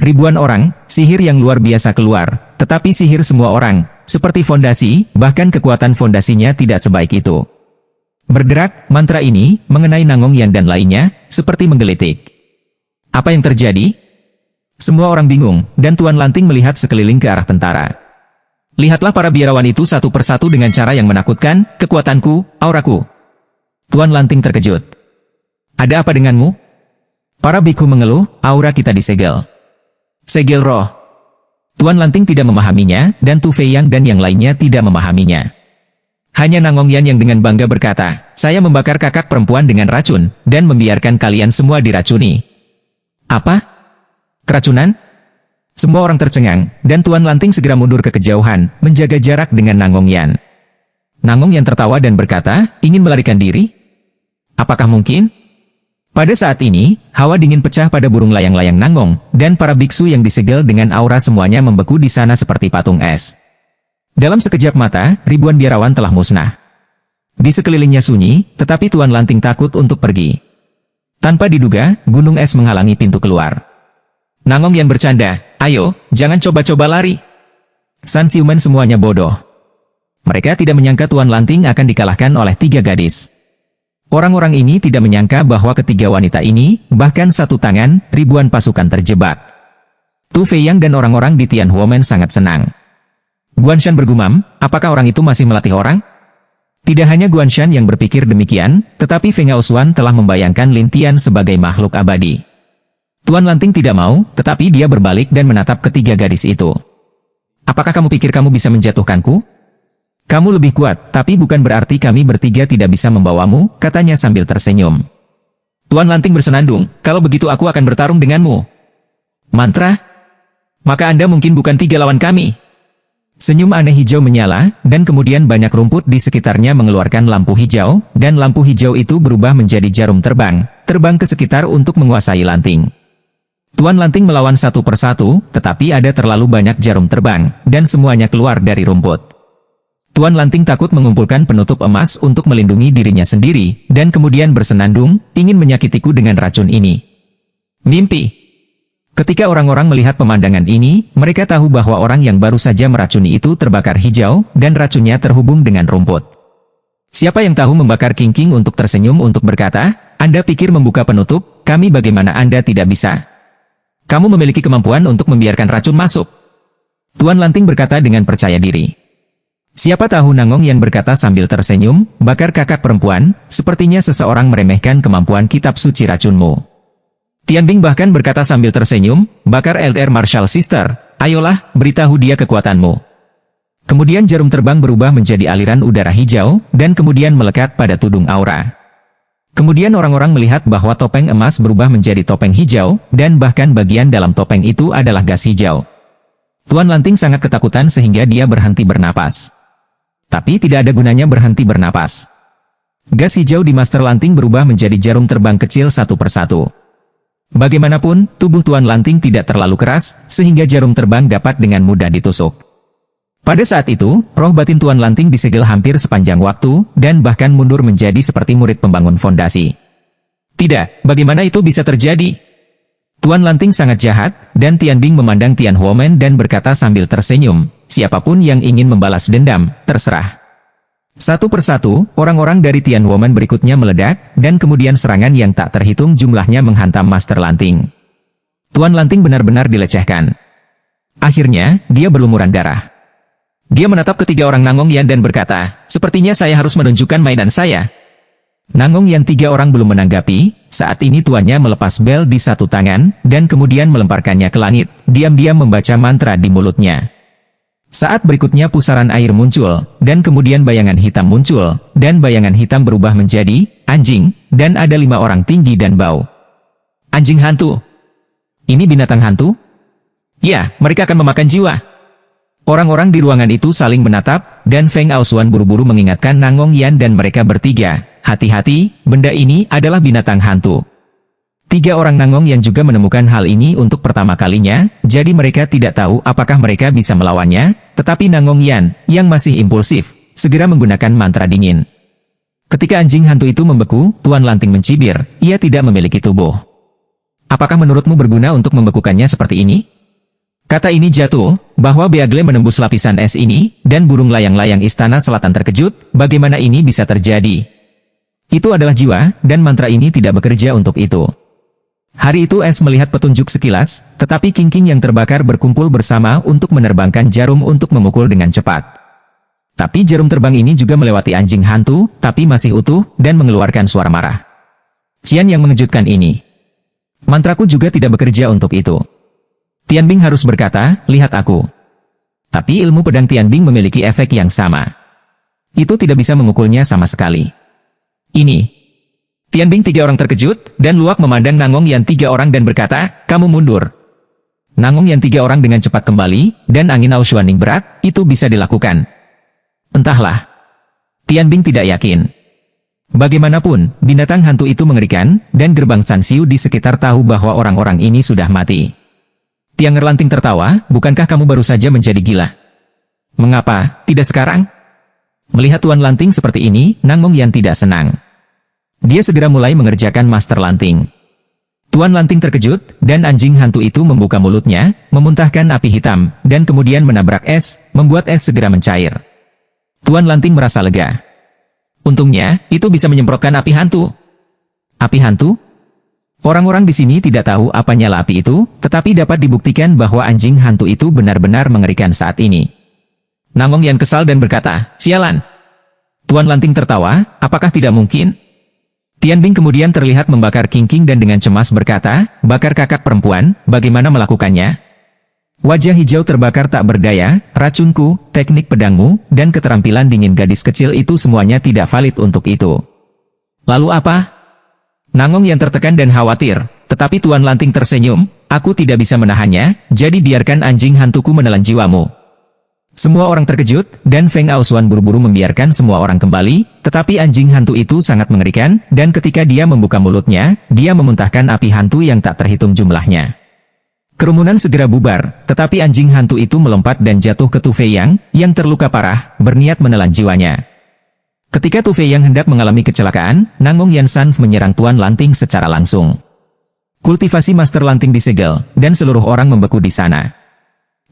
Ribuan orang, sihir yang luar biasa keluar, tetapi sihir semua orang, seperti fondasi, bahkan kekuatan fondasinya tidak sebaik itu. Bergerak, mantra ini, mengenai Nangongyan dan lainnya, seperti menggelitik. Apa yang terjadi? Semua orang bingung, dan Tuan Lanting melihat sekeliling ke arah tentara. Lihatlah para biarawan itu satu persatu dengan cara yang menakutkan, kekuatanku, auraku. Tuan Lanting terkejut. Ada apa denganmu? Para biku mengeluh, aura kita disegel. Segel roh. Tuan Lanting tidak memahaminya, dan Tu Fei Yang dan yang lainnya tidak memahaminya. Hanya Nangongyan yang dengan bangga berkata, saya membakar kakak perempuan dengan racun, dan membiarkan kalian semua diracuni. Apa? Keracunan? Semua orang tercengang, dan Tuan Lanting segera mundur ke kejauhan, menjaga jarak dengan Nangongyan. Nangongyan tertawa dan berkata, ingin melarikan diri? Apakah mungkin? Pada saat ini, hawa dingin pecah pada burung layang-layang Nangong, dan para biksu yang disegel dengan aura semuanya membeku di sana seperti patung es. Dalam sekejap mata, ribuan biarawan telah musnah. Di sekelilingnya sunyi, tetapi Tuan Lanting takut untuk pergi. Tanpa diduga, gunung es menghalangi pintu keluar. Nangongyan bercanda, ayo, jangan coba-coba lari. San Siuman semuanya bodoh. Mereka tidak menyangka Tuan Lanting akan dikalahkan oleh 3 gadis. Orang-orang ini tidak menyangka bahwa ketiga wanita ini, bahkan satu tangan, ribuan pasukan terjebak. Tu Fei Yang dan orang-orang di Tianhuomen sangat senang. Guanshan bergumam, apakah orang itu masih melatih orang? Tidak hanya Guanshan yang berpikir demikian, tetapi Feng Aosuan telah membayangkan Lin Tian sebagai makhluk abadi. Tuan Lanting tidak mau, tetapi dia berbalik dan menatap ketiga gadis itu. Apakah kamu pikir kamu bisa menjatuhkanku? Kamu lebih kuat, tapi bukan berarti kami bertiga tidak bisa membawamu, katanya sambil tersenyum. Tuan Lanting bersenandung, kalau begitu aku akan bertarung denganmu. Mantra? Maka Anda mungkin bukan 3 lawan kami. Senyum aneh hijau menyala, dan kemudian banyak rumput di sekitarnya mengeluarkan lampu hijau, dan lampu hijau itu berubah menjadi jarum terbang, terbang ke sekitar untuk menguasai Lanting. Tuan Lanting melawan satu persatu, tetapi ada terlalu banyak jarum terbang, dan semuanya keluar dari rumput. Tuan Lanting takut mengumpulkan penutup emas untuk melindungi dirinya sendiri, dan kemudian bersenandung, ingin menyakitiku dengan racun ini. Mimpi. Ketika orang-orang melihat pemandangan ini, mereka tahu bahwa orang yang baru saja meracuni itu terbakar hijau, dan racunnya terhubung dengan rumput. Siapa yang tahu membakar King untuk tersenyum untuk berkata, Anda pikir membuka penutup, kami bagaimana Anda tidak bisa? Kamu memiliki kemampuan untuk membiarkan racun masuk. Tuan Lanting berkata dengan percaya diri. Siapa tahu Nangongyan berkata sambil tersenyum, bakar kakak perempuan, sepertinya seseorang meremehkan kemampuan kitab suci racunmu. Tianbing bahkan berkata sambil tersenyum, bakar LR Martial Sister, ayolah, beritahu dia kekuatanmu. Kemudian jarum terbang berubah menjadi aliran udara hijau, dan kemudian melekat pada tudung aura. Kemudian orang-orang melihat bahwa topeng emas berubah menjadi topeng hijau, dan bahkan bagian dalam topeng itu adalah gas hijau. Tuan Lanting sangat ketakutan sehingga dia berhenti bernapas. Tapi tidak ada gunanya berhenti bernapas. Gas hijau di Master Lanting berubah menjadi jarum terbang kecil satu persatu. Bagaimanapun, tubuh Tuan Lanting tidak terlalu keras, sehingga jarum terbang dapat dengan mudah ditusuk. Pada saat itu, roh batin Tuan Lanting disegel hampir sepanjang waktu, dan bahkan mundur menjadi seperti murid pembangun fondasi. Tidak, bagaimana itu bisa terjadi? Tuan Lanting sangat jahat, dan Tianbing memandang Tianhuomen dan berkata sambil tersenyum, siapapun yang ingin membalas dendam, terserah. Satu persatu, orang-orang dari Tianhuomen berikutnya meledak, dan kemudian serangan yang tak terhitung jumlahnya menghantam Master Lanting. Tuan Lanting benar-benar dilecehkan. Akhirnya, dia berlumuran darah. Dia menatap ketiga orang Nangongyan dan berkata, sepertinya saya harus menunjukkan mainan saya. Nangongyan 3 orang belum menanggapi, saat ini tuannya melepas bel di satu tangan, dan kemudian melemparkannya ke langit, diam-diam membaca mantra di mulutnya. Saat berikutnya pusaran air muncul, dan kemudian bayangan hitam muncul, dan bayangan hitam berubah menjadi anjing, dan ada 5 orang tinggi dan bau. Anjing hantu. Ini binatang hantu? Ya, mereka akan memakan jiwa. Orang-orang di ruangan itu saling menatap, dan Feng Aosuan buru-buru mengingatkan Nangongyan dan mereka bertiga, hati-hati, benda ini adalah binatang hantu. 3 orang Nangongyan juga menemukan hal ini untuk pertama kalinya, jadi mereka tidak tahu apakah mereka bisa melawannya, tetapi Nangongyan, yang masih impulsif, segera menggunakan mantra dingin. Ketika anjing hantu itu membeku, Tuan Lanting mencibir, ia tidak memiliki tubuh. Apakah menurutmu berguna untuk membekukannya seperti ini? Kata ini jatuh, bahwa Beagle menembus lapisan es ini, dan burung layang-layang istana selatan terkejut, bagaimana ini bisa terjadi? Itu adalah jiwa, dan mantra ini tidak bekerja untuk itu. Hari itu es melihat petunjuk sekilas, tetapi King yang terbakar berkumpul bersama untuk menerbangkan jarum untuk memukul dengan cepat. Tapi jarum terbang ini juga melewati anjing hantu, tapi masih utuh, dan mengeluarkan suara marah. Qian yang mengejutkan ini. Mantraku juga tidak bekerja untuk itu. Tianbing harus berkata, lihat aku. Tapi ilmu pedang Tianbing memiliki efek yang sama. Itu tidak bisa mengukulnya sama sekali. Ini. Tianbing 3 orang terkejut, dan Luak memandang Nangong Yan 3 orang dan berkata, kamu mundur. Nangong Yan 3 orang dengan cepat kembali, dan angin Aoshuaning berat, itu bisa dilakukan. Entahlah. Tianbing tidak yakin. Bagaimanapun, binatang hantu itu mengerikan, dan gerbang Sanxiu di sekitar tahu bahwa orang-orang ini sudah mati. Tiang Erlanting tertawa, bukankah kamu baru saja menjadi gila? Mengapa, tidak sekarang? Melihat Tuan Lanting seperti ini, Nangong Yan tidak senang. Dia segera mulai mengerjakan Master Lanting. Tuan Lanting terkejut, dan anjing hantu itu membuka mulutnya, memuntahkan api hitam, dan kemudian menabrak es, membuat es segera mencair. Tuan Lanting merasa lega. Untungnya, itu bisa menyemprotkan api hantu. Api hantu? Orang-orang di sini tidak tahu apa nyala api itu, tetapi dapat dibuktikan bahwa anjing hantu itu benar-benar mengerikan saat ini. Nangong Yan kesal dan berkata, sialan. Tuan Lanting tertawa, apakah tidak mungkin? Tianbing kemudian terlihat membakar King dan dengan cemas berkata, bakar kakak perempuan, bagaimana melakukannya? Wajah hijau terbakar tak berdaya, racunku, teknik pedangmu, dan keterampilan dingin gadis kecil itu semuanya tidak valid untuk itu. Lalu apa? Nangong yang tertekan dan khawatir, tetapi Tuan Lanting tersenyum, aku tidak bisa menahannya, jadi biarkan anjing hantuku menelan jiwamu. Semua orang terkejut, dan Feng Aoshuan buru-buru membiarkan semua orang kembali, tetapi anjing hantu itu sangat mengerikan, dan ketika dia membuka mulutnya, dia memuntahkan api hantu yang tak terhitung jumlahnya. Kerumunan segera bubar, tetapi anjing hantu itu melompat dan jatuh ke Tu Feiyang, yang terluka parah, berniat menelan jiwanya. Ketika Tu Feiyang hendak mengalami kecelakaan, Nangong Yan San menyerang Tuan Lanting secara langsung. Kultivasi Master Lanting disegel, dan seluruh orang membeku di sana.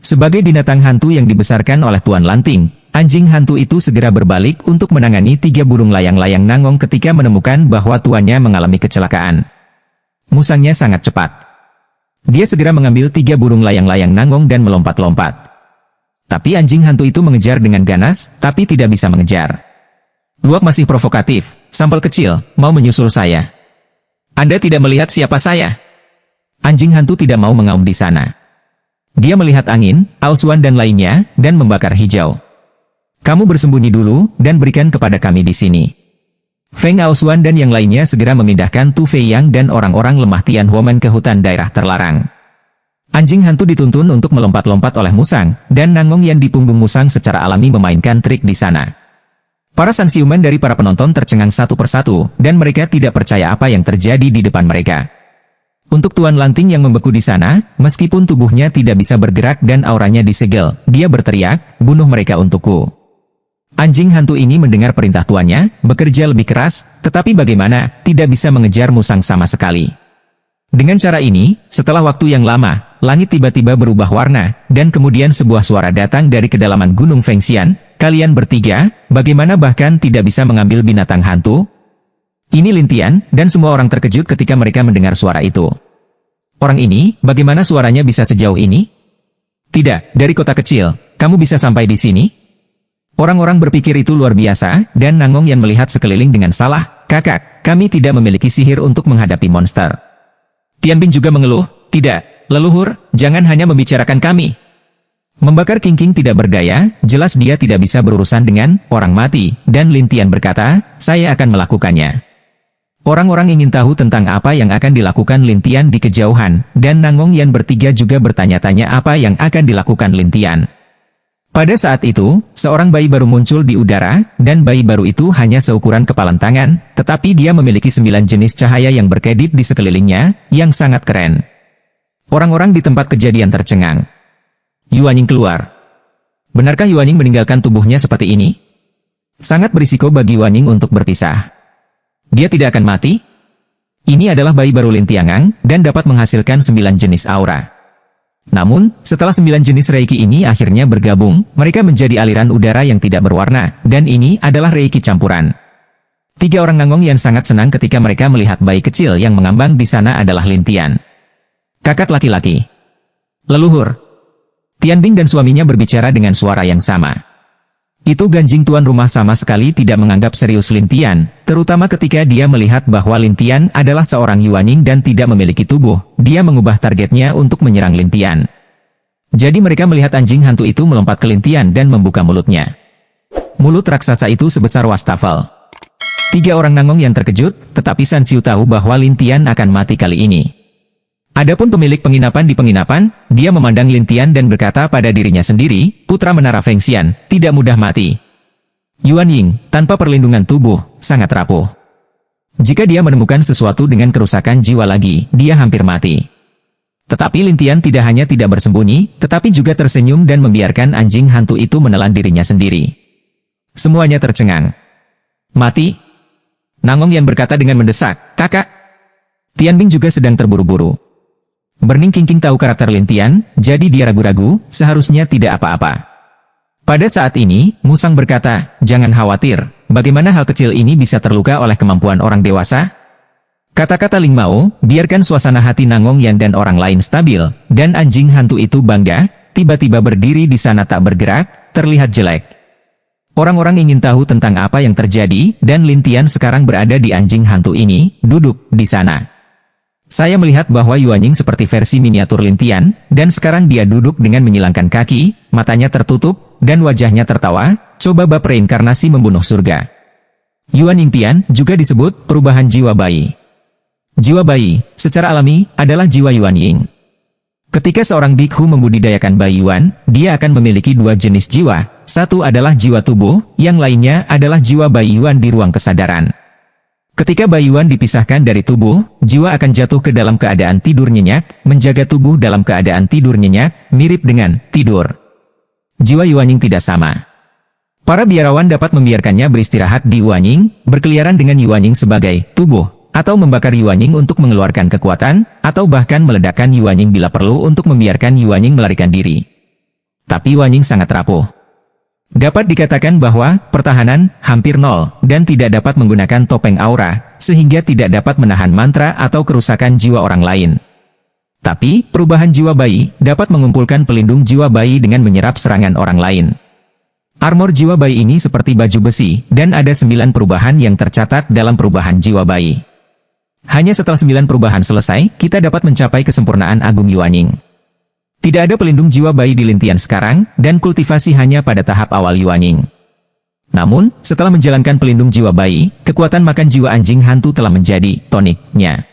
Sebagai binatang hantu yang dibesarkan oleh Tuan Lanting, anjing hantu itu segera berbalik untuk menangani 3 burung layang-layang Nangong ketika menemukan bahwa tuannya mengalami kecelakaan. Musangnya sangat cepat. Dia segera mengambil 3 burung layang-layang Nangong dan melompat-lompat. Tapi anjing hantu itu mengejar dengan ganas, tapi tidak bisa mengejar. Luak masih provokatif, sampel kecil, mau menyusul saya. Anda tidak melihat siapa saya? Anjing hantu tidak mau mengaum di sana. Dia melihat angin, Aoshuan dan lainnya, dan membakar hijau. Kamu bersembunyi dulu, dan berikan kepada kami di sini. Feng Aoshuan dan yang lainnya segera memindahkan Tu Feiyang dan orang-orang lemah Tian Huomen ke hutan daerah terlarang. Anjing hantu dituntun untuk melompat-lompat oleh musang, dan Nangong Yan di punggung musang secara alami memainkan trik di sana. Para Sanxiuman dari para penonton tercengang satu persatu, dan mereka tidak percaya apa yang terjadi di depan mereka. Untuk Tuan Lanting yang membeku di sana, meskipun tubuhnya tidak bisa bergerak dan auranya disegel, dia berteriak, bunuh mereka untukku. Anjing hantu ini mendengar perintah tuannya, bekerja lebih keras, tetapi bagaimana, tidak bisa mengejar musang sama sekali. Dengan cara ini, setelah waktu yang lama, langit tiba-tiba berubah warna, dan kemudian sebuah suara datang dari kedalaman Gunung Fengxian, kalian bertiga, bagaimana bahkan tidak bisa mengambil binatang hantu? Ini Lin Tian, dan semua orang terkejut ketika mereka mendengar suara itu. Orang ini, bagaimana suaranya bisa sejauh ini? Tidak, dari kota kecil, kamu bisa sampai di sini? Orang-orang berpikir itu luar biasa, dan Nangong Yan melihat sekeliling dengan salah, kakak, kami tidak memiliki sihir untuk menghadapi monster. Tianbing juga mengeluh, tidak, leluhur, jangan hanya membicarakan kami. Membakar King tidak berdaya, jelas dia tidak bisa berurusan dengan orang mati, dan Lin Tian berkata, saya akan melakukannya. Orang-orang ingin tahu tentang apa yang akan dilakukan Lin Tian di kejauhan, dan Nangong Yan bertiga juga bertanya-tanya apa yang akan dilakukan Lin Tian. Pada saat itu, seorang bayi baru muncul di udara, dan bayi baru itu hanya seukuran kepalan tangan, tetapi dia memiliki 9 jenis cahaya yang berkedip di sekelilingnya, yang sangat keren. Orang-orang di tempat kejadian tercengang. Yuanying keluar. Benarkah Yuanying meninggalkan tubuhnya seperti ini? Sangat berisiko bagi Yuanying untuk berpisah. Dia tidak akan mati? Ini adalah bayi baru Lin Tiangang, dan dapat menghasilkan 9 jenis aura. Namun, setelah 9 jenis Reiki ini akhirnya bergabung, mereka menjadi aliran udara yang tidak berwarna, dan ini adalah Reiki campuran. 3 orang Nangong yang sangat senang ketika mereka melihat bayi kecil yang mengambang di sana adalah Lin Tian. Kakak laki-laki. Leluhur. Tian Bing dan suaminya berbicara dengan suara yang sama. Itu Ganjing tuan rumah sama sekali tidak menganggap serius Lin Tian, terutama ketika dia melihat bahwa Lin Tian adalah seorang Yuanying dan tidak memiliki tubuh. Dia mengubah targetnya untuk menyerang Lin Tian. Jadi mereka melihat anjing hantu itu melompat ke Lin Tian dan membuka mulutnya. Mulut raksasa itu sebesar wastafel. 3 orang Nangong yang terkejut, tetapi San Xiu tahu bahwa Lin Tian akan mati kali ini. Adapun pemilik penginapan di penginapan, dia memandang Lin Tian dan berkata pada dirinya sendiri, putra menara Feng Xian, tidak mudah mati. Yuanying, tanpa perlindungan tubuh, sangat rapuh. Jika dia menemukan sesuatu dengan kerusakan jiwa lagi, dia hampir mati. Tetapi Lin Tian tidak hanya tidak bersembunyi, tetapi juga tersenyum dan membiarkan anjing hantu itu menelan dirinya sendiri. Semuanya tercengang. Mati? Nangong Yan berkata dengan mendesak, kakak. Tian Bing juga sedang terburu-buru. Burning King tahu karakter Lin Tian, jadi dia ragu-ragu, seharusnya tidak apa-apa. Pada saat ini, Musang berkata, jangan khawatir, bagaimana hal kecil ini bisa terluka oleh kemampuan orang dewasa? Kata-kata Ling Mao, biarkan suasana hati Nangong Yan dan orang lain stabil, dan anjing hantu itu bangga, tiba-tiba berdiri di sana tak bergerak, terlihat jelek. Orang-orang ingin tahu tentang apa yang terjadi, dan Lin Tian sekarang berada di anjing hantu ini, duduk di sana. Saya melihat bahwa Yuanying seperti versi miniatur Lin Tian, dan sekarang dia duduk dengan menyilangkan kaki, matanya tertutup, dan wajahnya tertawa, coba bab reinkarnasi membunuh surga. Yuanying Tian juga disebut perubahan jiwa bayi. Jiwa bayi, secara alami, adalah jiwa Yuanying. Ketika seorang bikhu membudidayakan bayi Yuan, dia akan memiliki 2 jenis jiwa, satu adalah jiwa tubuh, yang lainnya adalah jiwa bayi Yuan di ruang kesadaran. Ketika bayi Yuan dipisahkan dari tubuh, jiwa akan jatuh ke dalam keadaan tidur nyenyak, menjaga tubuh dalam keadaan tidur nyenyak, mirip dengan tidur. Jiwa Yuanying tidak sama. Para biarawan dapat membiarkannya beristirahat di Yuanying, berkeliaran dengan Yuanying sebagai tubuh, atau membakar Yuanying untuk mengeluarkan kekuatan, atau bahkan meledakkan Yuanying bila perlu untuk membiarkan Yuanying melarikan diri. Tapi Yuanying sangat rapuh. Dapat dikatakan bahwa pertahanan hampir nol dan tidak dapat menggunakan topeng aura, sehingga tidak dapat menahan mantra atau kerusakan jiwa orang lain. Tapi, perubahan jiwa bayi dapat mengumpulkan pelindung jiwa bayi dengan menyerap serangan orang lain. Armor jiwa bayi ini seperti baju besi, dan ada 9 perubahan yang tercatat dalam perubahan jiwa bayi. Hanya setelah 9 perubahan selesai, kita dapat mencapai kesempurnaan agung Yuanying. Tidak ada pelindung jiwa bayi di Lin Tian sekarang, dan kultivasi hanya pada tahap awal Yuanying. Namun, setelah menjalankan pelindung jiwa bayi, kekuatan makan jiwa anjing hantu telah menjadi toniknya.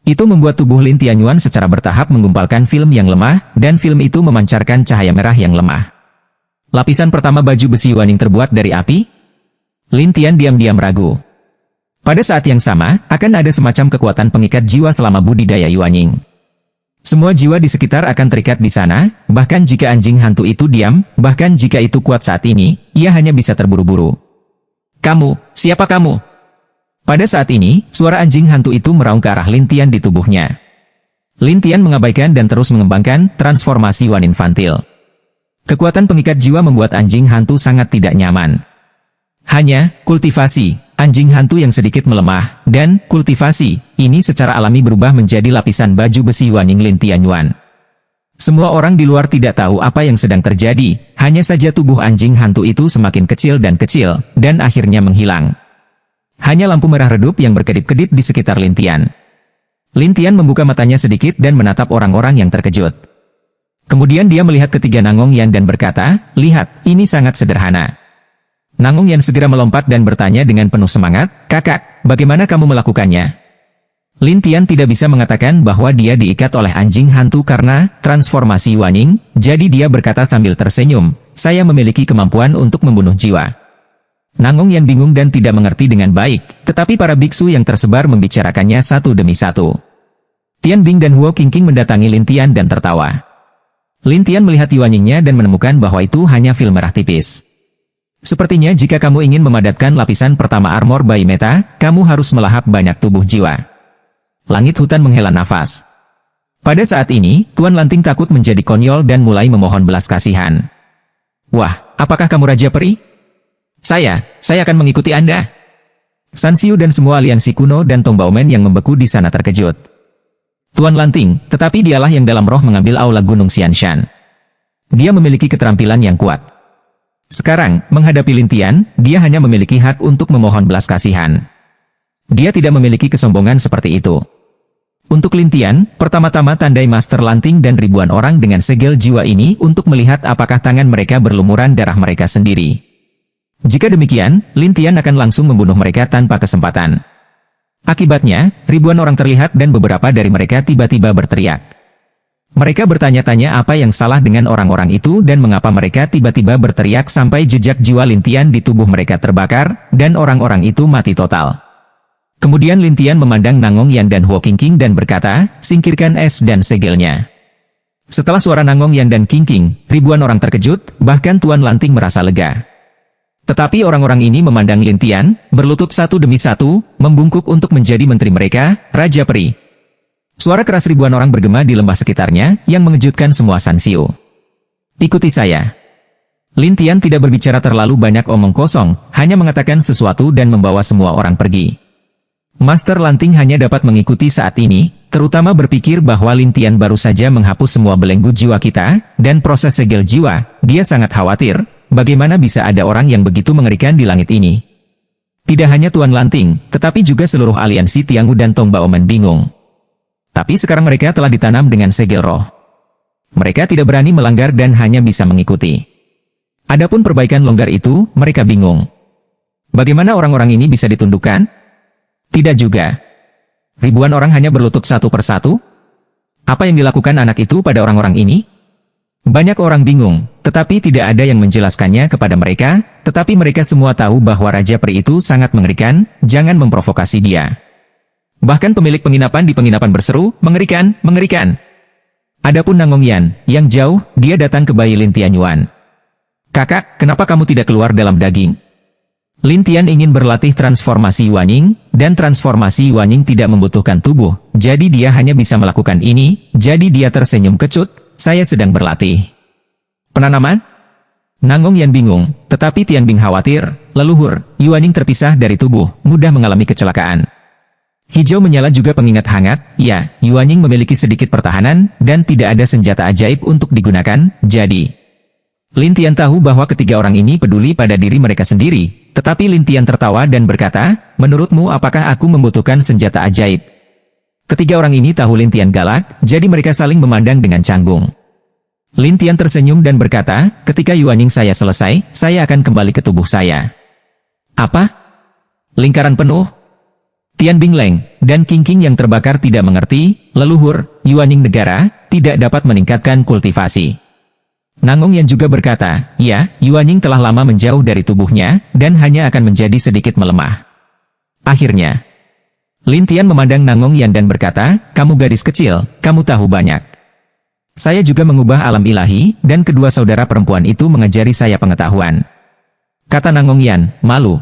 Itu membuat tubuh Lin Tian Yuan secara bertahap menggumpalkan film yang lemah, dan film itu memancarkan cahaya merah yang lemah. Lapisan pertama baju besi Yuanying terbuat dari api? Lin Tian diam-diam ragu. Pada saat yang sama, akan ada semacam kekuatan pengikat jiwa selama budidaya Yuanying. Semua jiwa di sekitar akan terikat di sana, bahkan jika anjing hantu itu diam, bahkan jika itu kuat saat ini, ia hanya bisa terburu-buru. Kamu, siapa kamu? Pada saat ini, suara anjing hantu itu meraung ke arah Lin Tian di tubuhnya. Lin Tian mengabaikan dan terus mengembangkan transformasi Yuan infantil. Kekuatan pengikat jiwa membuat anjing hantu sangat tidak nyaman. Hanya, kultivasi, anjing hantu yang sedikit melemah, dan kultivasi, ini secara alami berubah menjadi lapisan baju besi Yuanying Lin Tian Yuan. Semua orang di luar tidak tahu apa yang sedang terjadi, hanya saja tubuh anjing hantu itu semakin kecil, dan akhirnya menghilang. Hanya lampu merah redup yang berkedip-kedip di sekitar Lin Tian. Lin Tian membuka matanya sedikit dan menatap orang-orang yang terkejut. Kemudian dia melihat ketiga Nangong Yan dan berkata, lihat, ini sangat sederhana. Nangong Yan segera melompat dan bertanya dengan penuh semangat, kakak, bagaimana kamu melakukannya? Lin Tian tidak bisa mengatakan bahwa dia diikat oleh anjing hantu karena transformasi Yuanying, jadi dia berkata sambil tersenyum, saya memiliki kemampuan untuk membunuh jiwa. Nangong Yan bingung dan tidak mengerti dengan baik, tetapi para biksu yang tersebar membicarakannya satu demi satu. Tian Bing dan Huo Qingqing mendatangi Lin Tian dan tertawa. Lin Tian melihat Yuanyingnya dan menemukan bahwa itu hanya film merah tipis. Sepertinya jika kamu ingin memadatkan lapisan pertama armor bayi meta, kamu harus melahap banyak tubuh jiwa. Langit hutan menghela nafas. Pada saat ini, Tuan Lanting takut menjadi konyol dan mulai memohon belas kasihan. Wah, apakah kamu Raja Peri? Saya akan mengikuti Anda. San Xiu dan semua aliansi kuno dan Tong Baomen yang membeku di sana terkejut. Tuan Lanting, tetapi dialah yang dalam roh mengambil aula Gunung Xianshan. Dia memiliki keterampilan yang kuat. Sekarang, menghadapi Lin Tian, dia hanya memiliki hak untuk memohon belas kasihan. Dia tidak memiliki kesombongan seperti itu. Untuk Lin Tian, pertama-tama tandai Master Lanting dan ribuan orang dengan segel jiwa ini untuk melihat apakah tangan mereka berlumuran darah mereka sendiri. Jika demikian, Lin Tian akan langsung membunuh mereka tanpa kesempatan. Akibatnya, ribuan orang terlihat dan beberapa dari mereka tiba-tiba berteriak. Mereka bertanya-tanya apa yang salah dengan orang-orang itu dan mengapa mereka tiba-tiba berteriak sampai jejak jiwa Lin Tian di tubuh mereka terbakar, dan orang-orang itu mati total. Kemudian Lin Tian memandang Nangong Yan dan Huo Qingqing dan berkata, singkirkan es dan segelnya. Setelah suara Nangong Yan dan Qingqing, ribuan orang terkejut, bahkan Tuan Lanting merasa lega. Tetapi orang-orang ini memandang Lin Tian, berlutut satu demi satu, membungkuk untuk menjadi menteri mereka, Raja Peri. Suara keras ribuan orang bergema di lembah sekitarnya, yang mengejutkan semua San Xiu. Ikuti saya. Lin Tian tidak berbicara terlalu banyak omong kosong, hanya mengatakan sesuatu dan membawa semua orang pergi. Master Lanting hanya dapat mengikuti saat ini, terutama berpikir bahwa Lin Tian baru saja menghapus semua belenggu jiwa kita, dan proses segel jiwa, dia sangat khawatir. Bagaimana bisa ada orang yang begitu mengerikan di langit ini? Tidak hanya Tuan Lanting, tetapi juga seluruh aliansi Tianghu dan Tong Baomen bingung. Tapi sekarang mereka telah ditanam dengan segel roh. Mereka tidak berani melanggar dan hanya bisa mengikuti. Adapun perbaikan longgar itu, mereka bingung. Bagaimana orang-orang ini bisa ditundukkan? Tidak juga. Ribuan orang hanya berlutut satu persatu? Apa yang dilakukan anak itu pada orang-orang ini? Banyak orang bingung, tetapi tidak ada yang menjelaskannya kepada mereka, tetapi mereka semua tahu bahwa Raja Peri itu sangat mengerikan, jangan memprovokasi dia. Bahkan pemilik penginapan di penginapan berseru, mengerikan, mengerikan. Adapun Nangong Yan, yang jauh, dia datang ke bayi Lin Tianyuan. Kakak, kenapa kamu tidak keluar dalam daging? Lin Tian ingin berlatih transformasi Yuanying, dan transformasi Yuanying tidak membutuhkan tubuh, jadi dia hanya bisa melakukan ini, jadi dia tersenyum kecut. Saya sedang berlatih. Penanaman? Nangong Yan bingung, tetapi Tianbing khawatir, leluhur, Yuanying terpisah dari tubuh, mudah mengalami kecelakaan. Hijau menyala juga pengingat hangat, ya, Yuanying memiliki sedikit pertahanan, dan tidak ada senjata ajaib untuk digunakan, jadi. Lin Tian tahu bahwa ketiga orang ini peduli pada diri mereka sendiri, tetapi Lin Tian tertawa dan berkata, menurutmu apakah aku membutuhkan senjata ajaib? Ketiga orang ini tahu Lin Tian galak, jadi mereka saling memandang dengan canggung. Lin Tian tersenyum dan berkata, ketika Yuanying saya selesai, saya akan kembali ke tubuh saya. Apa? Lingkaran penuh? Tianbing Leng dan Qingqing yang terbakar tidak mengerti, leluhur, Yuanying negara, tidak dapat meningkatkan kultivasi. Nangong Yan juga berkata, ya, Yuanying telah lama menjauh dari tubuhnya, dan hanya akan menjadi sedikit melemah. Akhirnya, Lin Tian memandang Nangong Yan dan berkata, kamu gadis kecil, kamu tahu banyak. Saya juga mengubah alam ilahi, dan kedua saudara perempuan itu mengajari saya pengetahuan. Kata Nangong Yan, malu.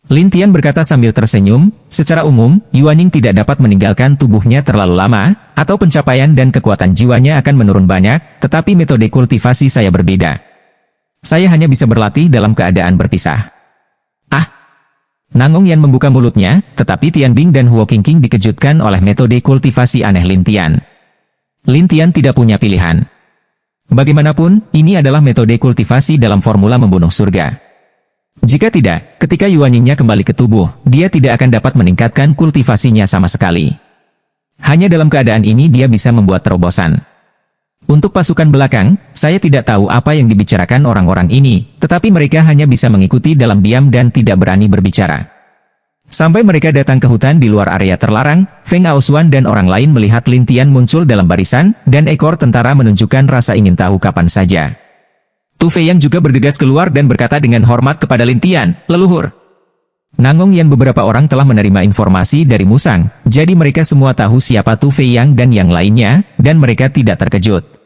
Lin Tian berkata sambil tersenyum, secara umum, Yuanying tidak dapat meninggalkan tubuhnya terlalu lama, atau pencapaian dan kekuatan jiwanya akan menurun banyak, tetapi metode kultivasi saya berbeda. Saya hanya bisa berlatih dalam keadaan berpisah. Nangong Yan membuka mulutnya, tetapi Tianbing dan Huo Qingqing dikejutkan oleh metode kultivasi aneh Lin Tian. Lin Tian tidak punya pilihan. Bagaimanapun, ini adalah metode kultivasi dalam formula membunuh surga. Jika tidak, ketika Yuanyingnya kembali ke tubuh, dia tidak akan dapat meningkatkan kultivasinya sama sekali. Hanya dalam keadaan ini dia bisa membuat terobosan. Untuk pasukan belakang, saya tidak tahu apa yang dibicarakan orang-orang ini, tetapi mereka hanya bisa mengikuti dalam diam dan tidak berani berbicara. Sampai mereka datang ke hutan di luar area terlarang, Feng Aosuan dan orang lain melihat Lin Tian muncul dalam barisan, dan ekor tentara menunjukkan rasa ingin tahu kapan saja. Tu Fei Yang juga bergegas keluar dan berkata dengan hormat kepada Lin Tian, leluhur. Nangong Yan beberapa orang telah menerima informasi dari Musang, jadi mereka semua tahu siapa Tu Fei Yang dan yang lainnya, dan mereka tidak terkejut.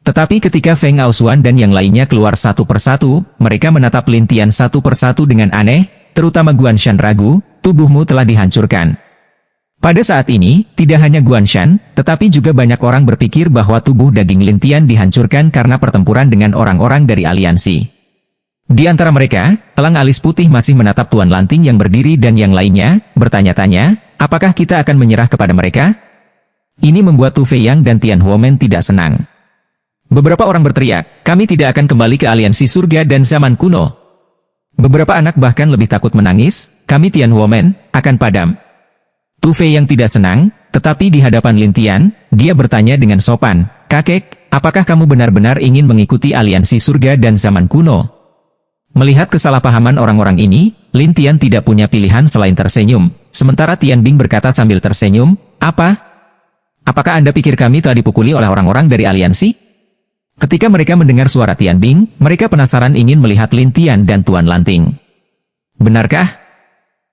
Tetapi ketika Feng Aosuan dan yang lainnya keluar satu persatu, mereka menatap Lin Tian satu persatu dengan aneh, terutama Guan Shan ragu, tubuhmu telah dihancurkan. Pada saat ini, tidak hanya Guanshan, tetapi juga banyak orang berpikir bahwa tubuh daging Lin Tian dihancurkan karena pertempuran dengan orang-orang dari aliansi. Di antara mereka, elang alis putih masih menatap Tuan Lanting yang berdiri dan yang lainnya, bertanya-tanya, apakah kita akan menyerah kepada mereka? Ini membuat Tu Feiyang dan Tian Huomen tidak senang. Beberapa orang berteriak, kami tidak akan kembali ke aliansi surga dan zaman kuno. Beberapa anak bahkan lebih takut menangis, kami Tian Huomen, akan padam. Tu Feiyang tidak senang, tetapi di hadapan Lin Tian, dia bertanya dengan sopan, kakek, apakah kamu benar-benar ingin mengikuti aliansi surga dan zaman kuno? Melihat kesalahpahaman orang-orang ini, Lin Tian tidak punya pilihan selain tersenyum. Sementara Tian Bing berkata sambil tersenyum, apa? Apakah Anda pikir kami telah dipukuli oleh orang-orang dari aliansi? Ketika mereka mendengar suara Tian Bing, mereka penasaran ingin melihat Lin Tian dan Tuan Lanting. Benarkah?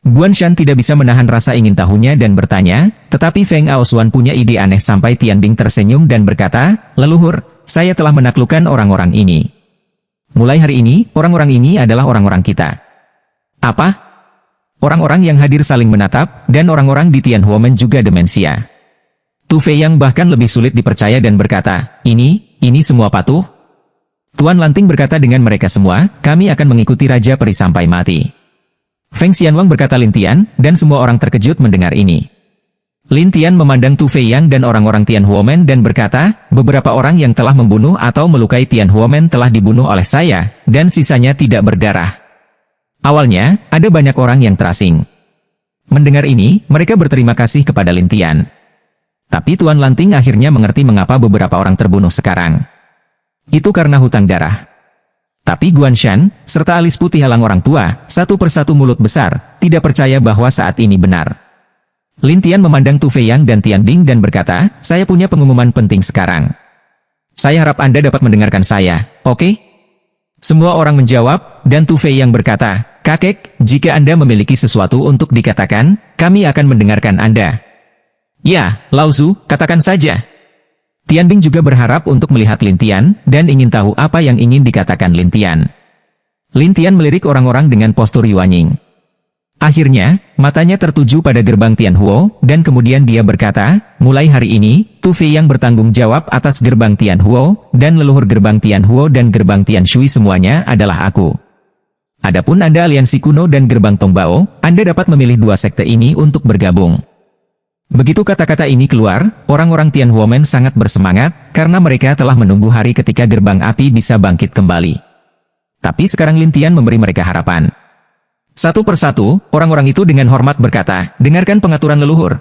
Guanshan tidak bisa menahan rasa ingin tahunya dan bertanya, tetapi Feng Aosuan punya ide aneh sampai Tian Bing tersenyum dan berkata, leluhur, saya telah menaklukkan orang-orang ini. Mulai hari ini, orang-orang ini adalah orang-orang kita. Apa? Orang-orang yang hadir saling menatap, dan orang-orang di Tian Huomen juga demensia. Tu Feiyang bahkan lebih sulit dipercaya dan berkata, ini semua patuh? Tuan Lanting berkata dengan mereka semua, kami akan mengikuti Raja Peri sampai mati. Feng Xianwang berkata Lin Tian, dan semua orang terkejut mendengar ini. Lin Tian memandang Tu Feiyang dan orang-orang Tian Huomen dan berkata, beberapa orang yang telah membunuh atau melukai Tian Huomen telah dibunuh oleh saya, dan sisanya tidak berdarah. Awalnya, ada banyak orang yang terasing. Mendengar ini, mereka berterima kasih kepada Lin Tian. Tapi Tuan Lanting akhirnya mengerti mengapa beberapa orang terbunuh sekarang. Itu karena hutang darah. Tapi Guanshan, serta alis putih halang orang tua, satu persatu mulut besar, tidak percaya bahwa saat ini benar. Lin Tian memandang Tu Feiyang dan Tian Bing dan berkata, saya punya pengumuman penting sekarang. Saya harap Anda dapat mendengarkan saya, oke? Semua orang menjawab, dan Tu Feiyang berkata, kakek, jika Anda memiliki sesuatu untuk dikatakan, kami akan mendengarkan Anda. Ya, Lao Zu, katakan saja. Tian Bing juga berharap untuk melihat Lin Tian, dan ingin tahu apa yang ingin dikatakan Lin Tian. Lin Tian melirik orang-orang dengan postur Yuanying. Akhirnya, matanya tertuju pada gerbang Tianhuo, dan kemudian dia berkata, mulai hari ini, Tu Feiyang bertanggung jawab atas gerbang Tianhuo, dan leluhur gerbang Tianhuo dan gerbang Tianshui semuanya adalah aku. Adapun Anda aliansi kuno dan gerbang Tongbao, Anda dapat memilih dua sekte ini untuk bergabung. Begitu kata-kata ini keluar, orang-orang Tian Huomen sangat bersemangat, karena mereka telah menunggu hari ketika gerbang api bisa bangkit kembali. Tapi sekarang Lin Tian memberi mereka harapan. Satu persatu, orang-orang itu dengan hormat berkata, dengarkan pengaturan leluhur.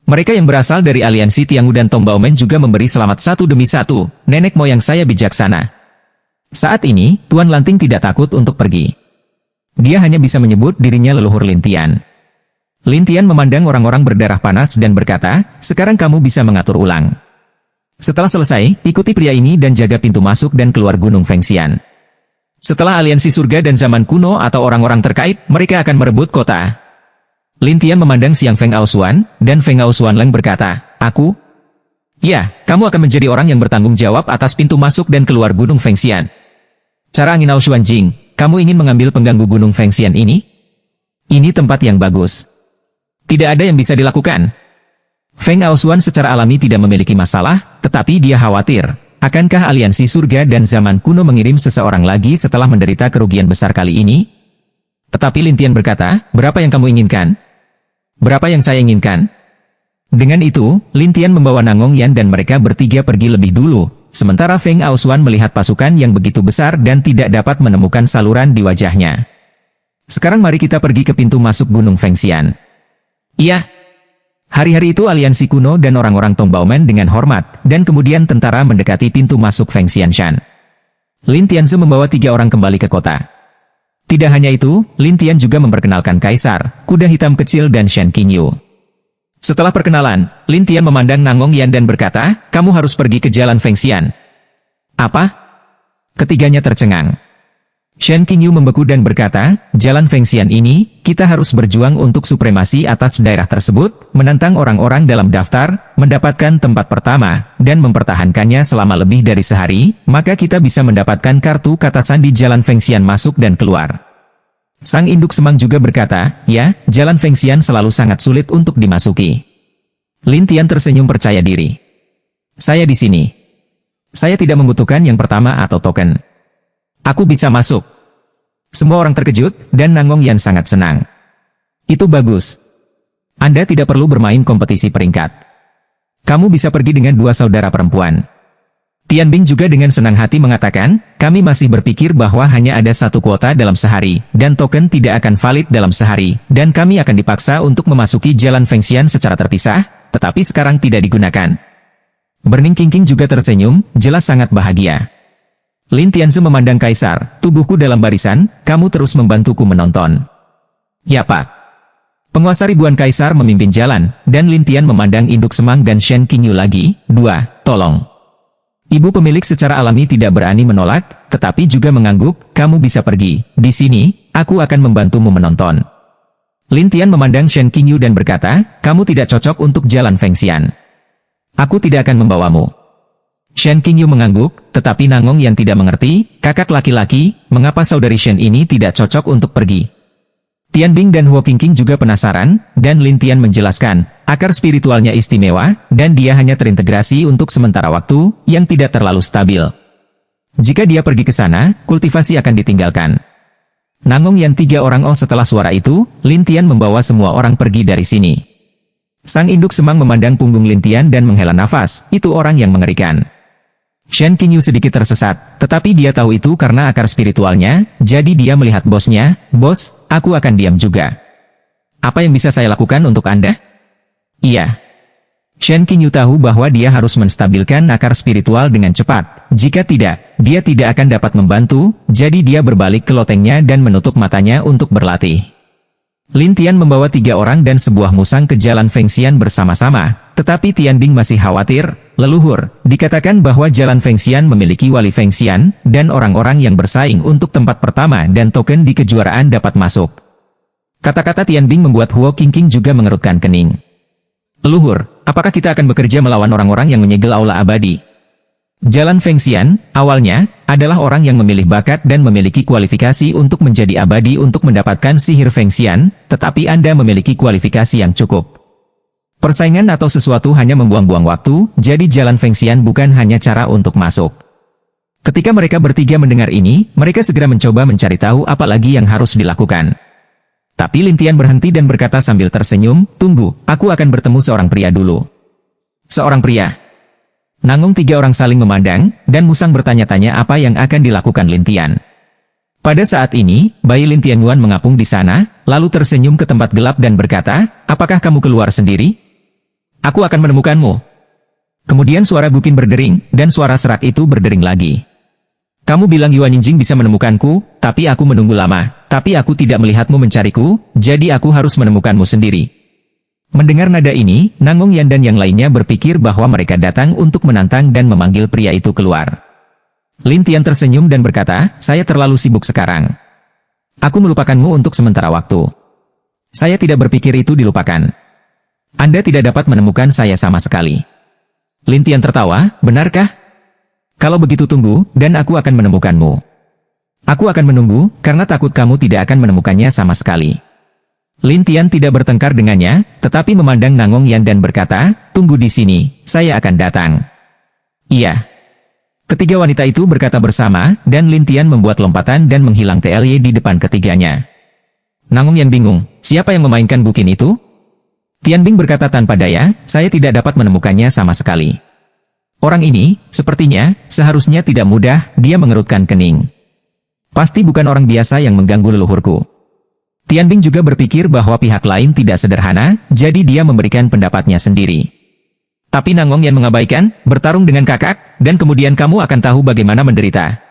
Mereka yang berasal dari aliansi Tianghu dan Tongbaomen juga memberi selamat satu demi satu, nenek moyang saya bijaksana. Saat ini, Tuan Lanting tidak takut untuk pergi. Dia hanya bisa menyebut dirinya leluhur Lin Tian. Lin Tian memandang orang-orang berdarah panas dan berkata, sekarang kamu bisa mengatur ulang. Setelah selesai, ikuti pria ini dan jaga pintu masuk dan keluar Gunung Fengxian. Setelah aliansi surga dan zaman kuno atau orang-orang terkait, mereka akan merebut kota. Lin Tian memandang Siang Feng Aosuan, dan Feng Aosuan Leng berkata, aku? Ya, kamu akan menjadi orang yang bertanggung jawab atas pintu masuk dan keluar Gunung Fengxian. Cara angin Aosuan Jing, kamu ingin mengambil pengganggu Gunung Fengxian ini? Ini tempat yang bagus. Tidak ada yang bisa dilakukan. Feng Aosuan secara alami tidak memiliki masalah, tetapi dia khawatir. Akankah aliansi surga dan zaman kuno mengirim seseorang lagi setelah menderita kerugian besar kali ini? Tetapi Lin Tian berkata, berapa yang kamu inginkan? Berapa yang saya inginkan? Dengan itu, Lin Tian membawa Nangong Yan dan mereka bertiga pergi lebih dulu, sementara Feng Aosuan melihat pasukan yang begitu besar dan tidak dapat menemukan saluran di wajahnya. Sekarang mari kita pergi ke pintu masuk Gunung Fengxian. Iya. Hari-hari itu aliansi kuno dan orang-orang Tongbaomen dengan hormat, dan kemudian tentara mendekati pintu masuk Fengxianshan. Lin Tianze membawa 3 orang kembali ke kota. Tidak hanya itu, Lin Tian juga memperkenalkan Kaisar, kuda hitam kecil dan Shen Qingyu. Setelah perkenalan, Lin Tian memandang Nangong Yan dan berkata, kamu harus pergi ke jalan Fengxian. Apa? Ketiganya tercengang. Shen Qingyu membeku dan berkata, jalan Fengxian ini, kita harus berjuang untuk supremasi atas daerah tersebut, menantang orang-orang dalam daftar, mendapatkan tempat pertama, dan mempertahankannya selama lebih dari sehari, maka kita bisa mendapatkan kartu kata sandi jalan Fengxian masuk dan keluar. Sang induk semang juga berkata, ya, jalan Fengxian selalu sangat sulit untuk dimasuki. Lin Tian tersenyum percaya diri. Saya di sini. Saya tidak membutuhkan yang pertama atau token. Aku bisa masuk. Semua orang terkejut, dan Nangong Yan sangat senang. Itu bagus. Anda tidak perlu bermain kompetisi peringkat. Kamu bisa pergi dengan dua saudara perempuan. Tian Bing juga dengan senang hati mengatakan, kami masih berpikir bahwa hanya ada satu kuota dalam sehari, dan token tidak akan valid dalam sehari, dan kami akan dipaksa untuk memasuki jalan Fengxian secara terpisah, tetapi sekarang tidak digunakan. Burning King juga tersenyum, jelas sangat bahagia. Lin Tianzi memandang Kaisar, tubuhku dalam barisan, kamu terus membantuku menonton. Ya Pak. Penguasa ribuan Kaisar memimpin jalan, dan Lin Tian memandang induk semang dan Shen Qingyu lagi, tolong. Ibu pemilik secara alami tidak berani menolak, tetapi juga mengangguk, kamu bisa pergi, di sini, aku akan membantumu menonton. Lin Tian memandang Shen Qingyu dan berkata, kamu tidak cocok untuk jalan Fengxian. Aku tidak akan membawamu. Shen Qingyu mengangguk, tetapi Nangong yang tidak mengerti, kakak laki-laki, mengapa saudari Shen ini tidak cocok untuk pergi. Tian Bing dan Huo Qingqing juga penasaran, dan Lin Tian menjelaskan, akar spiritualnya istimewa, dan dia hanya terintegrasi untuk sementara waktu, yang tidak terlalu stabil. Jika dia pergi ke sana, kultivasi akan ditinggalkan. Nangong Yan 3 orang setelah suara itu, Lin Tian membawa semua orang pergi dari sini. Sang induk semang memandang punggung Lin Tian dan menghela nafas, itu orang yang mengerikan. Shen Qingyu sedikit tersesat, tetapi dia tahu itu karena akar spiritualnya, jadi dia melihat bosnya, bos, aku akan diam juga. Apa yang bisa saya lakukan untuk Anda? Iya. Shen Qingyu tahu bahwa dia harus menstabilkan akar spiritual dengan cepat, jika tidak, dia tidak akan dapat membantu, jadi dia berbalik ke lotengnya dan menutup matanya untuk berlatih. Lin Tian membawa 3 orang dan sebuah musang ke jalan Fengxian bersama-sama, tetapi Tian Bing masih khawatir, leluhur, dikatakan bahwa jalan Fengxian memiliki wali Fengxian, dan orang-orang yang bersaing untuk tempat pertama dan token di kejuaraan dapat masuk. Kata-kata Tian Bing membuat Huo Qingqing juga mengerutkan kening. Leluhur, apakah kita akan bekerja melawan orang-orang yang menyegel aula abadi? Jalan Fengxian, awalnya, adalah orang yang memilih bakat dan memiliki kualifikasi untuk menjadi abadi untuk mendapatkan sihir Fengxian, tetapi Anda memiliki kualifikasi yang cukup. Persaingan atau sesuatu hanya membuang-buang waktu, jadi jalan Fengxian bukan hanya cara untuk masuk. Ketika mereka bertiga mendengar ini, mereka segera mencoba mencari tahu apa lagi yang harus dilakukan. Tapi Lin Tian berhenti dan berkata sambil tersenyum, tunggu, aku akan bertemu seorang pria dulu. Seorang pria. Nangong 3 orang saling memandang, dan musang bertanya-tanya apa yang akan dilakukan Lin Tian. Pada saat ini, bayi Lin Tianyuan mengapung di sana, lalu tersenyum ke tempat gelap dan berkata, apakah kamu keluar sendiri? Aku akan menemukanmu. Kemudian suara Guqin berdering, dan suara serak itu berdering lagi. Kamu bilang Yuan Yinjing bisa menemukanku, tapi aku menunggu lama, tapi aku tidak melihatmu mencariku, jadi aku harus menemukanmu sendiri. Mendengar nada ini, Nangong Yan dan yang lainnya berpikir bahwa mereka datang untuk menantang dan memanggil pria itu keluar. Lin Tian tersenyum dan berkata, saya terlalu sibuk sekarang. Aku melupakanmu untuk sementara waktu. Saya tidak berpikir itu dilupakan. Anda tidak dapat menemukan saya sama sekali. Lin Tian tertawa, benarkah? Kalau begitu tunggu, dan aku akan menemukanmu. Aku akan menunggu, karena takut kamu tidak akan menemukannya sama sekali. Lin Tian tidak bertengkar dengannya, tetapi memandang Nangong Yan dan berkata, tunggu di sini, saya akan datang. Iya. Ketiga wanita itu berkata bersama, dan Lin Tian membuat lompatan dan menghilang TLY di depan ketiganya. Nangong Yan bingung, siapa yang memainkan Guqin itu? Tian Bing berkata tanpa daya, saya tidak dapat menemukannya sama sekali. Orang ini, sepertinya, seharusnya tidak mudah, dia mengerutkan kening. Pasti bukan orang biasa yang mengganggu leluhurku. Tian Bing juga berpikir bahwa pihak lain tidak sederhana, jadi dia memberikan pendapatnya sendiri. Tapi Nangong Yan mengabaikan, bertarung dengan kakak, dan kemudian kamu akan tahu bagaimana menderita.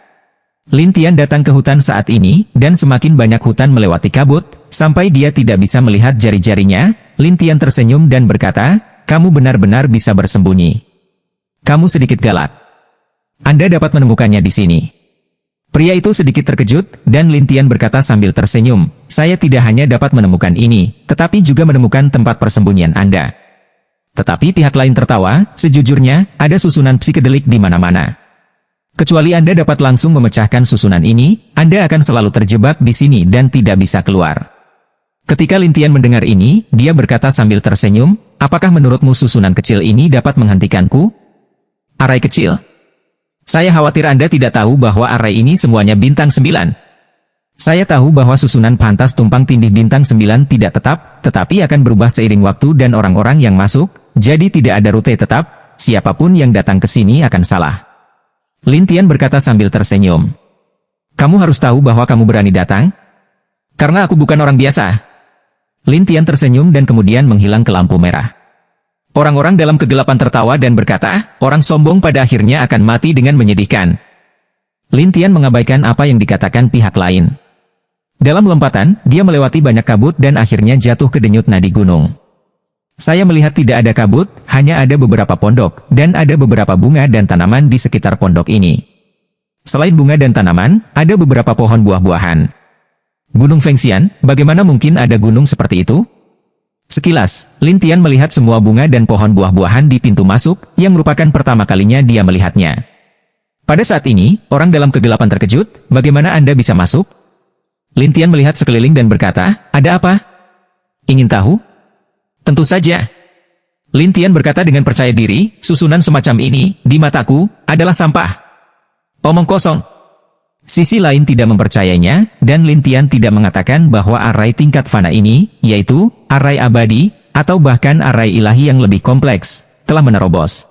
Lin Tian datang ke hutan saat ini, dan semakin banyak hutan melewati kabut, sampai dia tidak bisa melihat jari-jarinya. Lin Tian tersenyum dan berkata, kamu benar-benar bisa bersembunyi. Kamu sedikit galak. Anda dapat menemukannya di sini. Pria itu sedikit terkejut, dan Lin Tian berkata sambil tersenyum, saya tidak hanya dapat menemukan ini, tetapi juga menemukan tempat persembunyian Anda. Tetapi pihak lain tertawa, sejujurnya, ada susunan psikedelik di mana-mana. Kecuali Anda dapat langsung memecahkan susunan ini, Anda akan selalu terjebak di sini dan tidak bisa keluar. Ketika Lin Tian mendengar ini, dia berkata sambil tersenyum, apakah menurutmu susunan kecil ini dapat menghentikanku? Arai kecil. Saya khawatir Anda tidak tahu bahwa arai ini semuanya bintang 9. Saya tahu bahwa susunan pantas tumpang tindih bintang 9 tidak tetap, tetapi akan berubah seiring waktu dan orang-orang yang masuk, jadi tidak ada rute tetap, siapapun yang datang ke sini akan salah. Lin Tian berkata sambil tersenyum. Kamu harus tahu bahwa kamu berani datang? Karena aku bukan orang biasa. Lin Tian tersenyum dan kemudian menghilang ke lampu merah. Orang-orang dalam kegelapan tertawa dan berkata, orang sombong pada akhirnya akan mati dengan menyedihkan. Lin Tian mengabaikan apa yang dikatakan pihak lain. Dalam lompatan, dia melewati banyak kabut dan akhirnya jatuh ke denyut nadi gunung. Saya melihat tidak ada kabut, hanya ada beberapa pondok, dan ada beberapa bunga dan tanaman di sekitar pondok ini. Selain bunga dan tanaman, ada beberapa pohon buah-buahan. Gunung Fengxian, bagaimana mungkin ada gunung seperti itu? Sekilas, Lin Tian melihat semua bunga dan pohon buah-buahan di pintu masuk, yang merupakan pertama kalinya dia melihatnya. Pada saat ini, orang dalam kegelapan terkejut, bagaimana Anda bisa masuk? Lin Tian melihat sekeliling dan berkata, ada apa? Ingin tahu? Tentu saja. Lin Tian berkata dengan percaya diri, susunan semacam ini, di mataku, adalah sampah. Omong kosong. Sisi lain tidak mempercayainya, dan Lin Tian tidak mengatakan bahwa arai tingkat fana ini, yaitu, arai abadi, atau bahkan arai ilahi yang lebih kompleks, telah menerobos.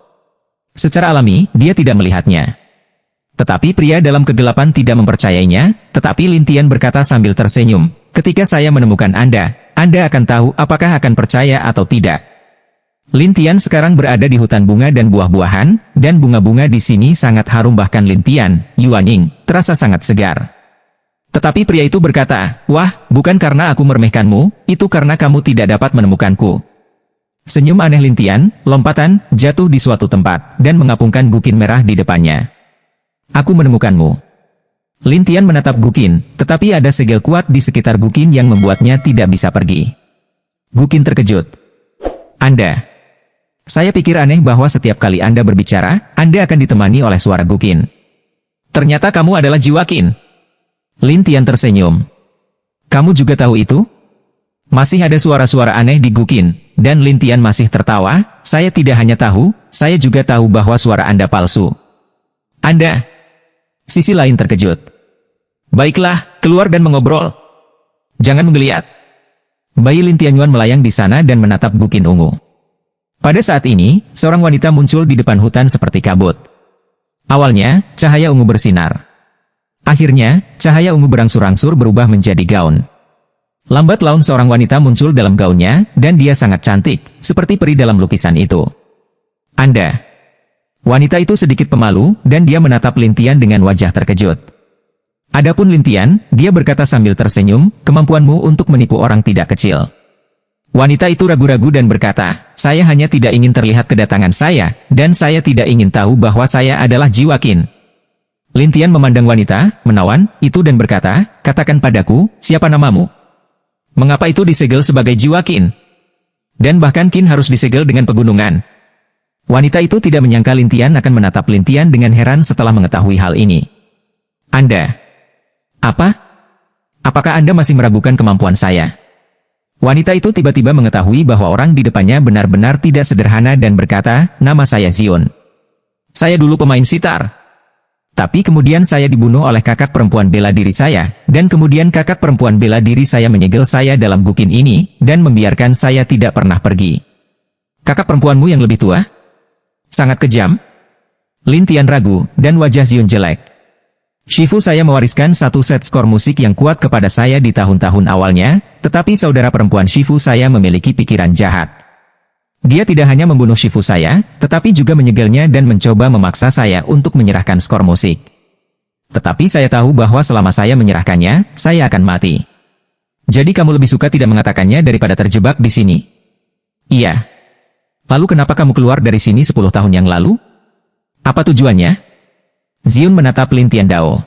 Secara alami, dia tidak melihatnya. Tetapi pria dalam kegelapan tidak mempercayainya, tetapi Lin Tian berkata sambil tersenyum, ketika saya menemukan Anda akan tahu apakah akan percaya atau tidak. Lin Tian sekarang berada di hutan bunga dan buah-buahan, dan bunga-bunga di sini sangat harum bahkan Lin Tian, Yuanying, terasa sangat segar. Tetapi pria itu berkata, wah, bukan karena aku meremehkanmu, itu karena kamu tidak dapat menemukanku. Senyum aneh Lin Tian, lompatan, jatuh di suatu tempat, dan mengapungkan gukin merah di depannya. Aku menemukanmu. Lin Tian menatap Gukin, tetapi ada segel kuat di sekitar Gukin yang membuatnya tidak bisa pergi. Gukin terkejut. Anda. Saya pikir aneh bahwa setiap kali Anda berbicara, Anda akan ditemani oleh suara Gukin. Ternyata kamu adalah jiwa Qin. Lin Tian tersenyum. Kamu juga tahu itu? Masih ada suara-suara aneh di Gukin, dan Lin Tian masih tertawa, saya tidak hanya tahu, saya juga tahu bahwa suara Anda palsu. Anda. Sisi lain terkejut. Baiklah, keluar dan mengobrol. Jangan menggeliat. Bayi Lin Tianyuan melayang di sana dan menatap Gukin ungu. Pada saat ini, seorang wanita muncul di depan hutan seperti kabut. Awalnya, cahaya ungu bersinar. Akhirnya, cahaya ungu berangsur-angsur berubah menjadi gaun. Lambat laun seorang wanita muncul dalam gaunnya, dan dia sangat cantik, seperti peri dalam lukisan itu. Anda. Wanita itu sedikit pemalu, dan dia menatap Lin Tian dengan wajah terkejut. Adapun Lin Tian, dia berkata sambil tersenyum, kemampuanmu untuk menipu orang tidak kecil. Wanita itu ragu-ragu dan berkata, saya hanya tidak ingin terlihat kedatangan saya, dan saya tidak ingin tahu bahwa saya adalah jiwa Qin. Lin Tian memandang wanita, menawan, itu dan berkata, katakan padaku, siapa namamu? Mengapa itu disegel sebagai jiwa Qin? Dan bahkan Qin harus disegel dengan pegunungan. Wanita itu tidak menyangka Lin Tian akan menatap Lin Tian dengan heran setelah mengetahui hal ini. Anda. Apa? Apakah Anda masih meragukan kemampuan saya? Wanita itu tiba-tiba mengetahui bahwa orang di depannya benar-benar tidak sederhana dan berkata, nama saya Zion. Saya dulu pemain sitar. Tapi kemudian saya dibunuh oleh kakak perempuan bela diri saya, dan kemudian kakak perempuan bela diri saya menyegel saya dalam Gukin ini, dan membiarkan saya tidak pernah pergi. Kakak perempuanmu yang lebih tua? Sangat kejam. Lin Tian ragu, dan wajah Zion jelek. Shifu saya mewariskan satu set skor musik yang kuat kepada saya di tahun-tahun awalnya, tetapi saudara perempuan Shifu saya memiliki pikiran jahat. Dia tidak hanya membunuh Shifu saya, tetapi juga menyegelnya dan mencoba memaksa saya untuk menyerahkan skor musik. Tetapi saya tahu bahwa selama saya menyerahkannya, saya akan mati. Jadi kamu lebih suka tidak mengatakannya daripada terjebak di sini? Iya. Lalu kenapa kamu keluar dari sini 10 tahun yang lalu? Apa tujuannya? Zion menatap Lin Tian Dao.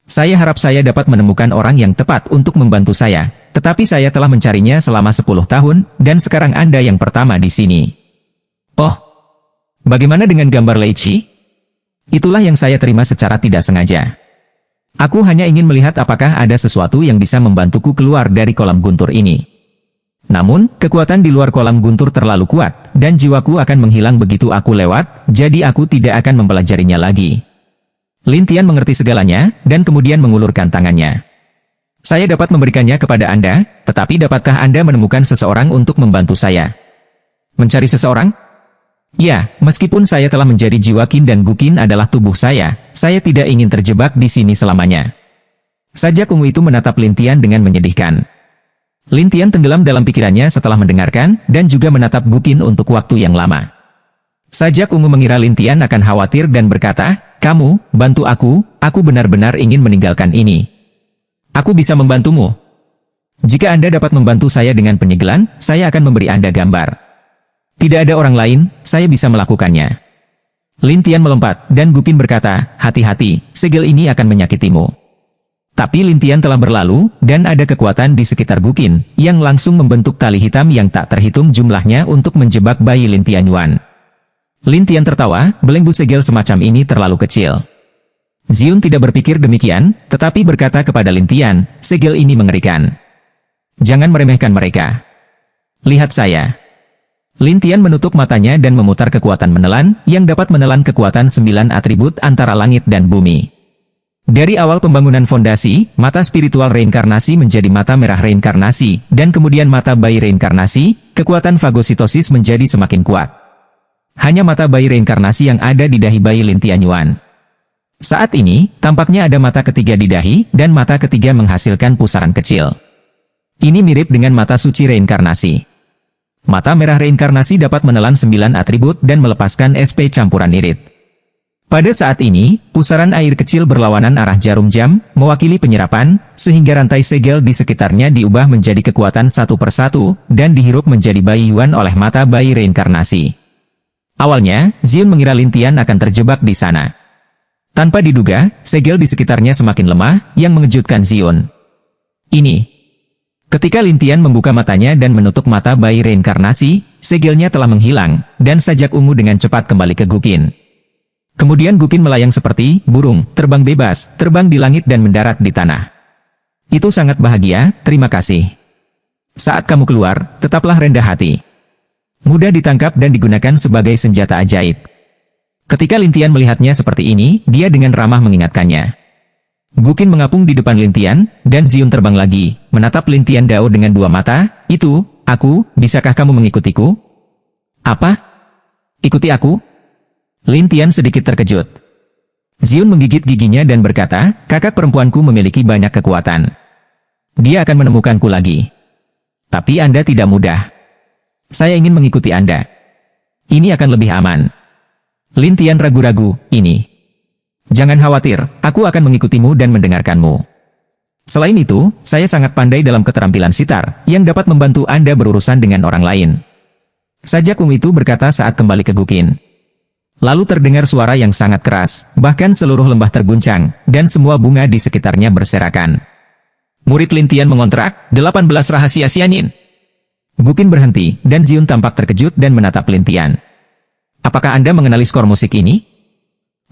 Saya harap saya dapat menemukan orang yang tepat untuk membantu saya, tetapi saya telah mencarinya selama 10 tahun, dan sekarang Anda yang pertama di sini. Oh, bagaimana dengan gambar Lei Qi? Itulah yang saya terima secara tidak sengaja. Aku hanya ingin melihat apakah ada sesuatu yang bisa membantuku keluar dari kolam guntur ini. Namun, kekuatan di luar kolam guntur terlalu kuat, dan jiwaku akan menghilang begitu aku lewat, jadi aku tidak akan mempelajarinya lagi. Lin Tian mengerti segalanya, dan kemudian mengulurkan tangannya. Saya dapat memberikannya kepada Anda, tetapi dapatkah Anda menemukan seseorang untuk membantu saya? Mencari seseorang? Ya, meskipun saya telah menjadi jiwa Qin dan Gu Qin adalah tubuh saya tidak ingin terjebak di sini selamanya. Sajak ungu itu menatap Lin Tian dengan menyedihkan. Lin Tian tenggelam dalam pikirannya setelah mendengarkan, dan juga menatap Gu Qin untuk waktu yang lama. Sajak ungu mengira Lin Tian akan khawatir dan berkata, "Kamu, bantu aku benar-benar ingin meninggalkan ini. Aku bisa membantumu. Jika Anda dapat membantu saya dengan penyegelan, saya akan memberi Anda gambar. Tidak ada orang lain, saya bisa melakukannya." Lin Tian melompat, dan Gu Qin berkata, "Hati-hati, segel ini akan menyakitimu." Tapi Lin Tian telah berlalu, dan ada kekuatan di sekitar Gu Qin, yang langsung membentuk tali hitam yang tak terhitung jumlahnya untuk menjebak bayi Lin Tian Yuan. Lin Tian tertawa, belenggu segel semacam ini terlalu kecil. Ziun tidak berpikir demikian, tetapi berkata kepada Lin Tian, "Segel ini mengerikan. Jangan meremehkan mereka. Lihat saya." Lin Tian menutup matanya dan memutar kekuatan menelan, yang dapat menelan kekuatan 9 atribut antara langit dan bumi. Dari awal pembangunan fondasi, mata spiritual reinkarnasi menjadi mata merah reinkarnasi, dan kemudian mata bayi reinkarnasi, kekuatan fagositosis menjadi semakin kuat. Hanya mata bayi reinkarnasi yang ada di dahi bayi Lin Tian Yuan. Saat ini, tampaknya ada mata ketiga di dahi, dan mata ketiga menghasilkan pusaran kecil. Ini mirip dengan mata suci reinkarnasi. Mata merah reinkarnasi dapat menelan 9 atribut dan melepaskan SP campuran irit. Pada saat ini, pusaran air kecil berlawanan arah jarum jam, mewakili penyerapan, sehingga rantai segel di sekitarnya diubah menjadi kekuatan satu persatu, dan dihirup menjadi bayi Yuan oleh mata bayi reinkarnasi. Awalnya, Ziun mengira Lin Tian akan terjebak di sana. Tanpa diduga, segel di sekitarnya semakin lemah, yang mengejutkan Ziun. Ini. Ketika Lin Tian membuka matanya dan menutup mata bayi reinkarnasi, segelnya telah menghilang, dan sajak ungu dengan cepat kembali ke Gu Qin. Kemudian Gu Qin melayang seperti burung, terbang bebas, terbang di langit dan mendarat di tanah. Itu sangat bahagia, terima kasih. Saat kamu keluar, tetaplah rendah hati. Mudah ditangkap dan digunakan sebagai senjata ajaib. Ketika Lin Tian melihatnya seperti ini, dia dengan ramah mengingatkannya. Gu Qin mengapung di depan Lin Tian, dan Ziun terbang lagi, menatap Lin Tian Dao dengan dua mata. "Itu, aku, bisakah kamu mengikutiku?" "Apa? Ikuti aku?" Lin Tian sedikit terkejut. Ziun menggigit giginya dan berkata, "Kakak perempuanku memiliki banyak kekuatan. Dia akan menemukanku lagi. Tapi Anda tidak mudah. Saya ingin mengikuti Anda. Ini akan lebih aman." Lin Tian ragu-ragu, "Ini. Jangan khawatir, aku akan mengikutimu dan mendengarkanmu. Selain itu, saya sangat pandai dalam keterampilan sitar, yang dapat membantu Anda berurusan dengan orang lain." Sajak ungu itu berkata saat kembali ke Gu Qin. Lalu terdengar suara yang sangat keras, bahkan seluruh lembah terguncang, dan semua bunga di sekitarnya berserakan. Murid Lin Tian mengontrak, 18 rahasia Xianin. Gu Qin berhenti, dan Ziun tampak terkejut dan menatap Lin Tian. "Apakah Anda mengenali skor musik ini?"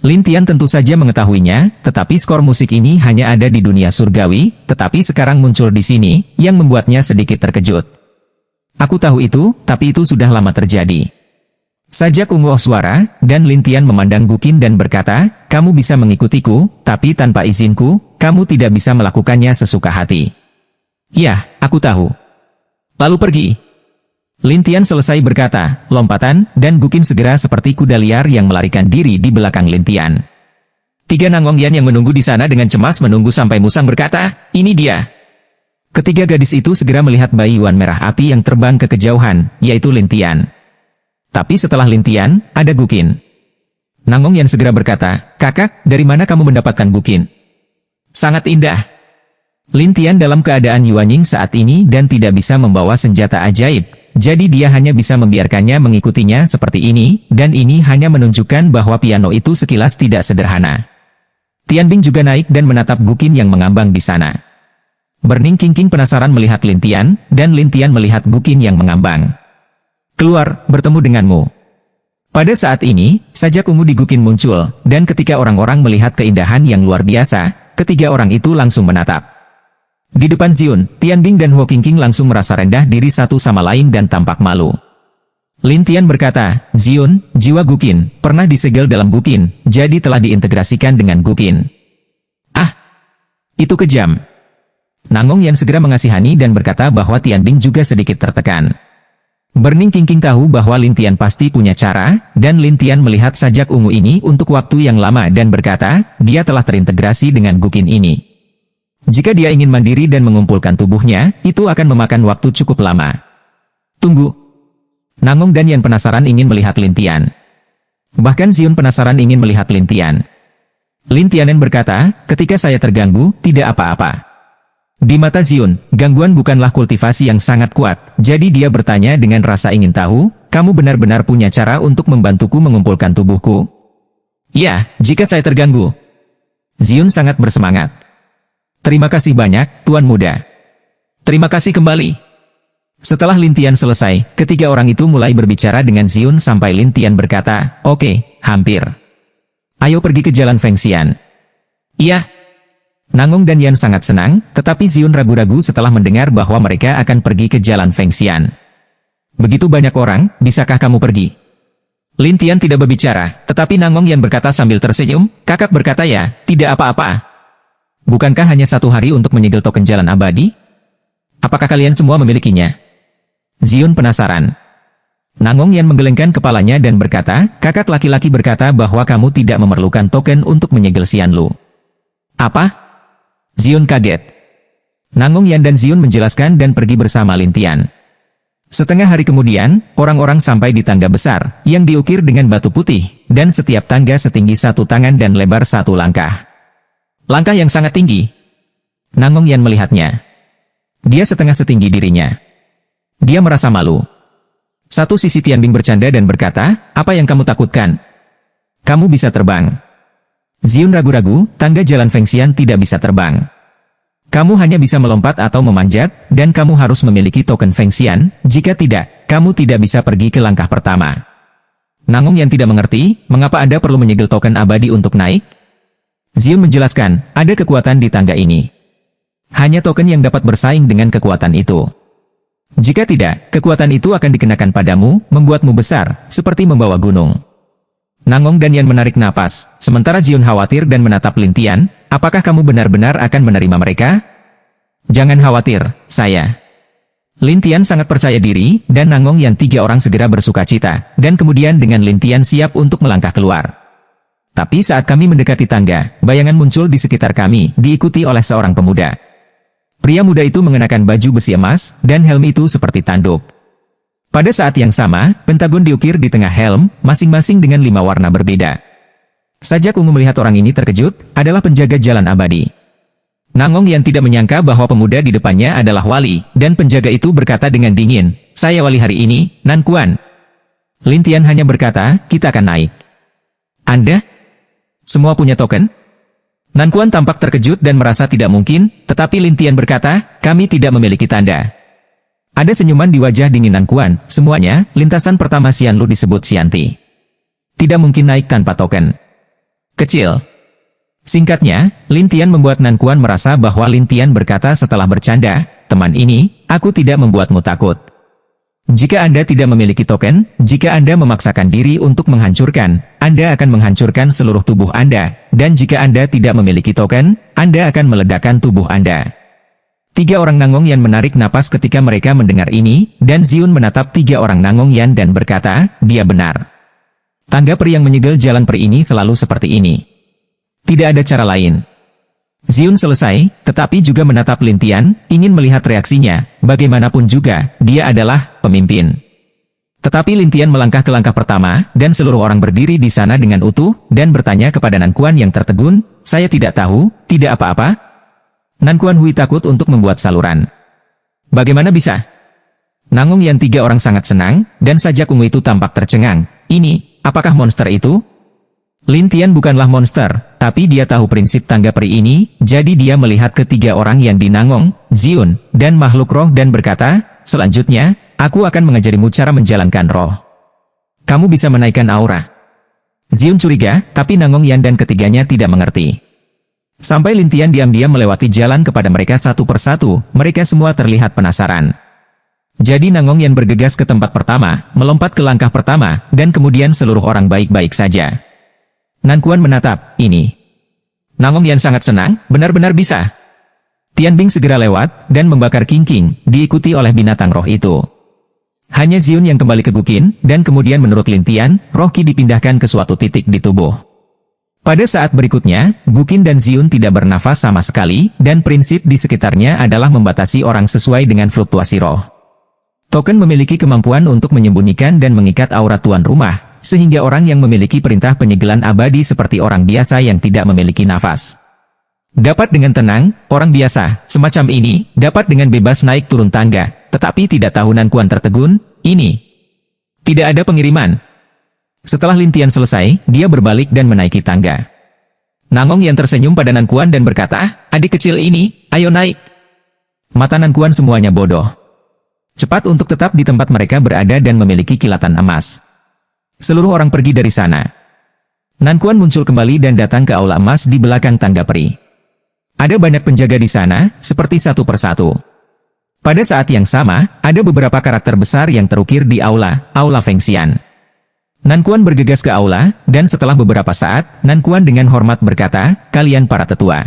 Lin Tian tentu saja mengetahuinya, tetapi skor musik ini hanya ada di dunia surgawi, tetapi sekarang muncul di sini, yang membuatnya sedikit terkejut. "Aku tahu itu, tapi itu sudah lama terjadi." Sajak ungu suara, dan Lin Tian memandang Gu Qin dan berkata, "Kamu bisa mengikutiku, tapi tanpa izinku, kamu tidak bisa melakukannya sesuka hati." "Ya, aku tahu." "Lalu pergi." Lin Tian selesai berkata, lompatan, dan Gu Qin segera seperti kuda liar yang melarikan diri di belakang Lin Tian. Tiga Nangong Yan yang menunggu di sana dengan cemas menunggu sampai Musang berkata, "Ini dia." Ketiga gadis itu segera melihat bayi Yuan merah api yang terbang ke kejauhan, yaitu Lin Tian. Tapi setelah Lin Tian, ada Gu Qin. Nangong Yan segera berkata, "Kakak, dari mana kamu mendapatkan Gu Qin?" "Sangat indah." Lin Tian dalam keadaan Yuanying saat ini dan tidak bisa membawa senjata ajaib, jadi dia hanya bisa membiarkannya mengikutinya seperti ini, dan ini hanya menunjukkan bahwa piano itu sekilas tidak sederhana. Tianbing juga naik dan menatap Gu Qin yang mengambang di sana. Burning King penasaran melihat Lin Tian, dan Lin Tian melihat Gu Qin yang mengambang. "Keluar, bertemu denganmu." Pada saat ini, sajak ungu di Gukin muncul, dan ketika orang-orang melihat keindahan yang luar biasa, ketiga orang itu langsung menatap. Di depan Ziun, Tianbing dan Huo Qingqing langsung merasa rendah diri satu sama lain dan tampak malu. Lin Tian berkata, Ziun, jiwa Gukin, pernah disegel dalam Gukin, jadi telah diintegrasikan dengan Gukin. Ah, itu kejam. Nangong Yan segera mengasihani dan berkata bahwa Tianbing juga sedikit tertekan. Burning Qingqing tahu bahwa Lin Tian pasti punya cara, dan Lin Tian melihat sajak ungu ini untuk waktu yang lama dan berkata, dia telah terintegrasi dengan Gukin ini. Jika dia ingin mandiri dan mengumpulkan tubuhnya, itu akan memakan waktu cukup lama. Tunggu. Nangong dan Yan penasaran ingin melihat Lin Tian. Bahkan Ziun penasaran ingin melihat Lin Tian. Lin Tianen berkata, ketika saya terganggu, tidak apa-apa. Di mata Ziun, gangguan bukanlah kultivasi yang sangat kuat, jadi dia bertanya dengan rasa ingin tahu, kamu benar-benar punya cara untuk membantuku mengumpulkan tubuhku? Ya, jika saya terganggu. Ziun sangat bersemangat. Terima kasih banyak, Tuan Muda. Terima kasih kembali. Setelah Lin Tian selesai, ketiga orang itu mulai berbicara dengan Ziun sampai Lin Tian berkata, oke, hampir. Ayo pergi ke Jalan Fengxian. Iya. Nangong dan Yan sangat senang, tetapi Ziun ragu-ragu setelah mendengar bahwa mereka akan pergi ke Jalan Fengxian. Begitu banyak orang, bisakah kamu pergi? Lin Tian tidak berbicara, tetapi Nangong Yan berkata sambil tersenyum, kakak berkata ya, tidak apa-apa. Bukankah hanya 1 hari untuk menyegel token jalan abadi? Apakah kalian semua memilikinya? Ziun penasaran. Nangong Yan menggelengkan kepalanya dan berkata, kakak laki-laki berkata bahwa kamu tidak memerlukan token untuk menyegel Xianlu. Apa? Ziun kaget. Nangong Yan dan Ziun menjelaskan dan pergi bersama Lin Tian. Setengah hari kemudian, orang-orang sampai di tangga besar, yang diukir dengan batu putih, dan setiap tangga setinggi 1 tangan dan lebar 1 langkah. Langkah yang sangat tinggi. Nangong Yan melihatnya. Dia setengah setinggi dirinya. Dia merasa malu. Satu sisi Tianbing bercanda dan berkata, apa yang kamu takutkan? Kamu bisa terbang. Ziun ragu-ragu, tangga Jalan Fengxian tidak bisa terbang. Kamu hanya bisa melompat atau memanjat, dan kamu harus memiliki token Fengxian, jika tidak, kamu tidak bisa pergi ke langkah pertama. Nangong Yan tidak mengerti, mengapa Anda perlu menyegel token abadi untuk naik? Ziun menjelaskan, ada kekuatan di tangga ini. Hanya token yang dapat bersaing dengan kekuatan itu. Jika tidak, kekuatan itu akan dikenakan padamu, membuatmu besar, seperti membawa gunung. Nangong dan Yan menarik napas, sementara Ziun khawatir dan menatap Lin Tian, apakah kamu benar-benar akan menerima mereka? Jangan khawatir, saya. Lin Tian sangat percaya diri, dan Nangong Yan 3 orang segera bersukacita, dan kemudian dengan Lin Tian siap untuk melangkah keluar. Tapi saat kami mendekati tangga, bayangan muncul di sekitar kami, diikuti oleh seorang pemuda. Pria muda itu mengenakan baju besi emas, dan helm itu seperti tanduk. Pada saat yang sama, pentagon diukir di tengah helm, masing-masing dengan 5 warna berbeda. Sajak ungu melihat orang ini terkejut, adalah penjaga jalan abadi. Nangong Yan tidak menyangka bahwa pemuda di depannya adalah wali, dan penjaga itu berkata dengan dingin, saya wali hari ini, Nan Kuan. Lin Tian hanya berkata, kita akan naik. Anda? Semua punya token? Nan Kuan tampak terkejut dan merasa tidak mungkin, tetapi Lin Tian berkata, kami tidak memiliki tanda. Ada senyuman di wajah dingin Nan Kuan, semuanya, lintasan pertama Xianlu disebut Xianti. Tidak mungkin naik tanpa token. Kecil. Singkatnya, Lin Tian membuat Nan Kuan merasa bahwa Lin Tian berkata setelah bercanda, teman ini, aku tidak membuatmu takut. Jika Anda tidak memiliki token, jika Anda memaksakan diri untuk menghancurkan, Anda akan menghancurkan seluruh tubuh Anda, dan jika Anda tidak memiliki token, Anda akan meledakkan tubuh Anda. 3 orang Nangong Yan menarik napas ketika mereka mendengar ini, dan Ziun menatap 3 orang Nangong Yan dan berkata, dia benar. Tangga peri yang menyegel jalan peri ini selalu seperti ini. Tidak ada cara lain. Ziun selesai, tetapi juga menatap Lin Tian, ingin melihat reaksinya, bagaimanapun juga, dia adalah pemimpin. Tetapi Lin Tian melangkah ke langkah pertama, dan seluruh orang berdiri di sana dengan utuh, dan bertanya kepada Nan Kuan yang tertegun, saya tidak tahu, tidak apa-apa. Nan Kuan Hui takut untuk membuat saluran. Bagaimana bisa? Nangong Yan 3 orang sangat senang, dan sajak ungu itu tampak tercengang. Ini, apakah monster itu? Lin Tian bukanlah monster, tapi dia tahu prinsip tangga peri ini, jadi dia melihat ketiga orang yang di Nangong, Ziun, dan makhluk roh dan berkata, selanjutnya, aku akan mengajarimu cara menjalankan roh. Kamu bisa menaikkan aura. Ziun curiga, tapi Nangong Yan dan ketiganya tidak mengerti. Sampai Lin Tian diam-diam melewati jalan kepada mereka satu persatu, mereka semua terlihat penasaran. Jadi Nangong Yan bergegas ke tempat pertama, melompat ke langkah pertama, dan kemudian seluruh orang baik-baik saja. Nan Kuan menatap, ini. Nangong Yan sangat senang, benar-benar bisa. Tian Bing segera lewat, dan membakar King, diikuti oleh binatang roh itu. Hanya Ziun yang kembali ke Guqin, dan kemudian menurut Lin Tian, roh Qi dipindahkan ke suatu titik di tubuh. Pada saat berikutnya, Guqin dan Ziun tidak bernafas sama sekali, dan prinsip di sekitarnya adalah membatasi orang sesuai dengan fluktuasi roh. Token memiliki kemampuan untuk menyembunyikan dan mengikat aura tuan rumah, sehingga orang yang memiliki perintah penyegelan abadi seperti orang biasa yang tidak memiliki nafas. Dapat dengan tenang, orang biasa, semacam ini, dapat dengan bebas naik turun tangga, tetapi tidak tahu Nan Kuan tertegun, ini. Tidak ada pengiriman. Setelah Lin Tian selesai, dia berbalik dan menaiki tangga. Nangong Yan tersenyum pada Nan Kuan dan berkata, adik kecil ini, ayo naik. Mata Nan Kuan semuanya bodoh. Cepat untuk tetap di tempat mereka berada dan memiliki kilatan emas. Seluruh orang pergi dari sana. Nan Kuan muncul kembali dan datang ke aula emas di belakang tangga peri. Ada banyak penjaga di sana, seperti satu persatu. Pada saat yang sama, ada beberapa karakter besar yang terukir di aula Feng Xian. Nan Kuan bergegas ke aula, dan setelah beberapa saat, Nan Kuan dengan hormat berkata, kalian para tetua.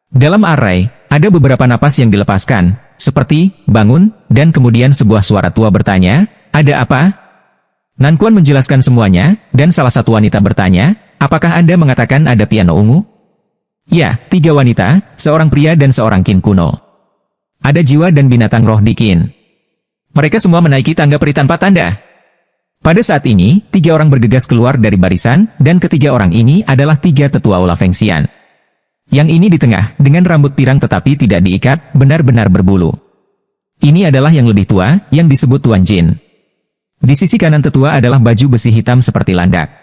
Dalam arai, ada beberapa napas yang dilepaskan, seperti, bangun, dan kemudian sebuah suara tua bertanya, ada apa? Nan Kuan menjelaskan semuanya, dan salah satu wanita bertanya, apakah Anda mengatakan ada piano ungu? Ya, 3 wanita, seorang pria dan seorang Qin kuno. Ada jiwa dan binatang roh di Qin. Mereka semua menaiki tangga peri tanpa tanda. Pada saat ini, 3 orang bergegas keluar dari barisan, dan ketiga orang ini adalah 3 tetua aula Feng Xian. Yang ini di tengah, dengan rambut pirang tetapi tidak diikat, benar-benar berbulu. Ini adalah yang lebih tua, yang disebut Tuan Jin. Di sisi kanan tetua adalah baju besi hitam seperti landak.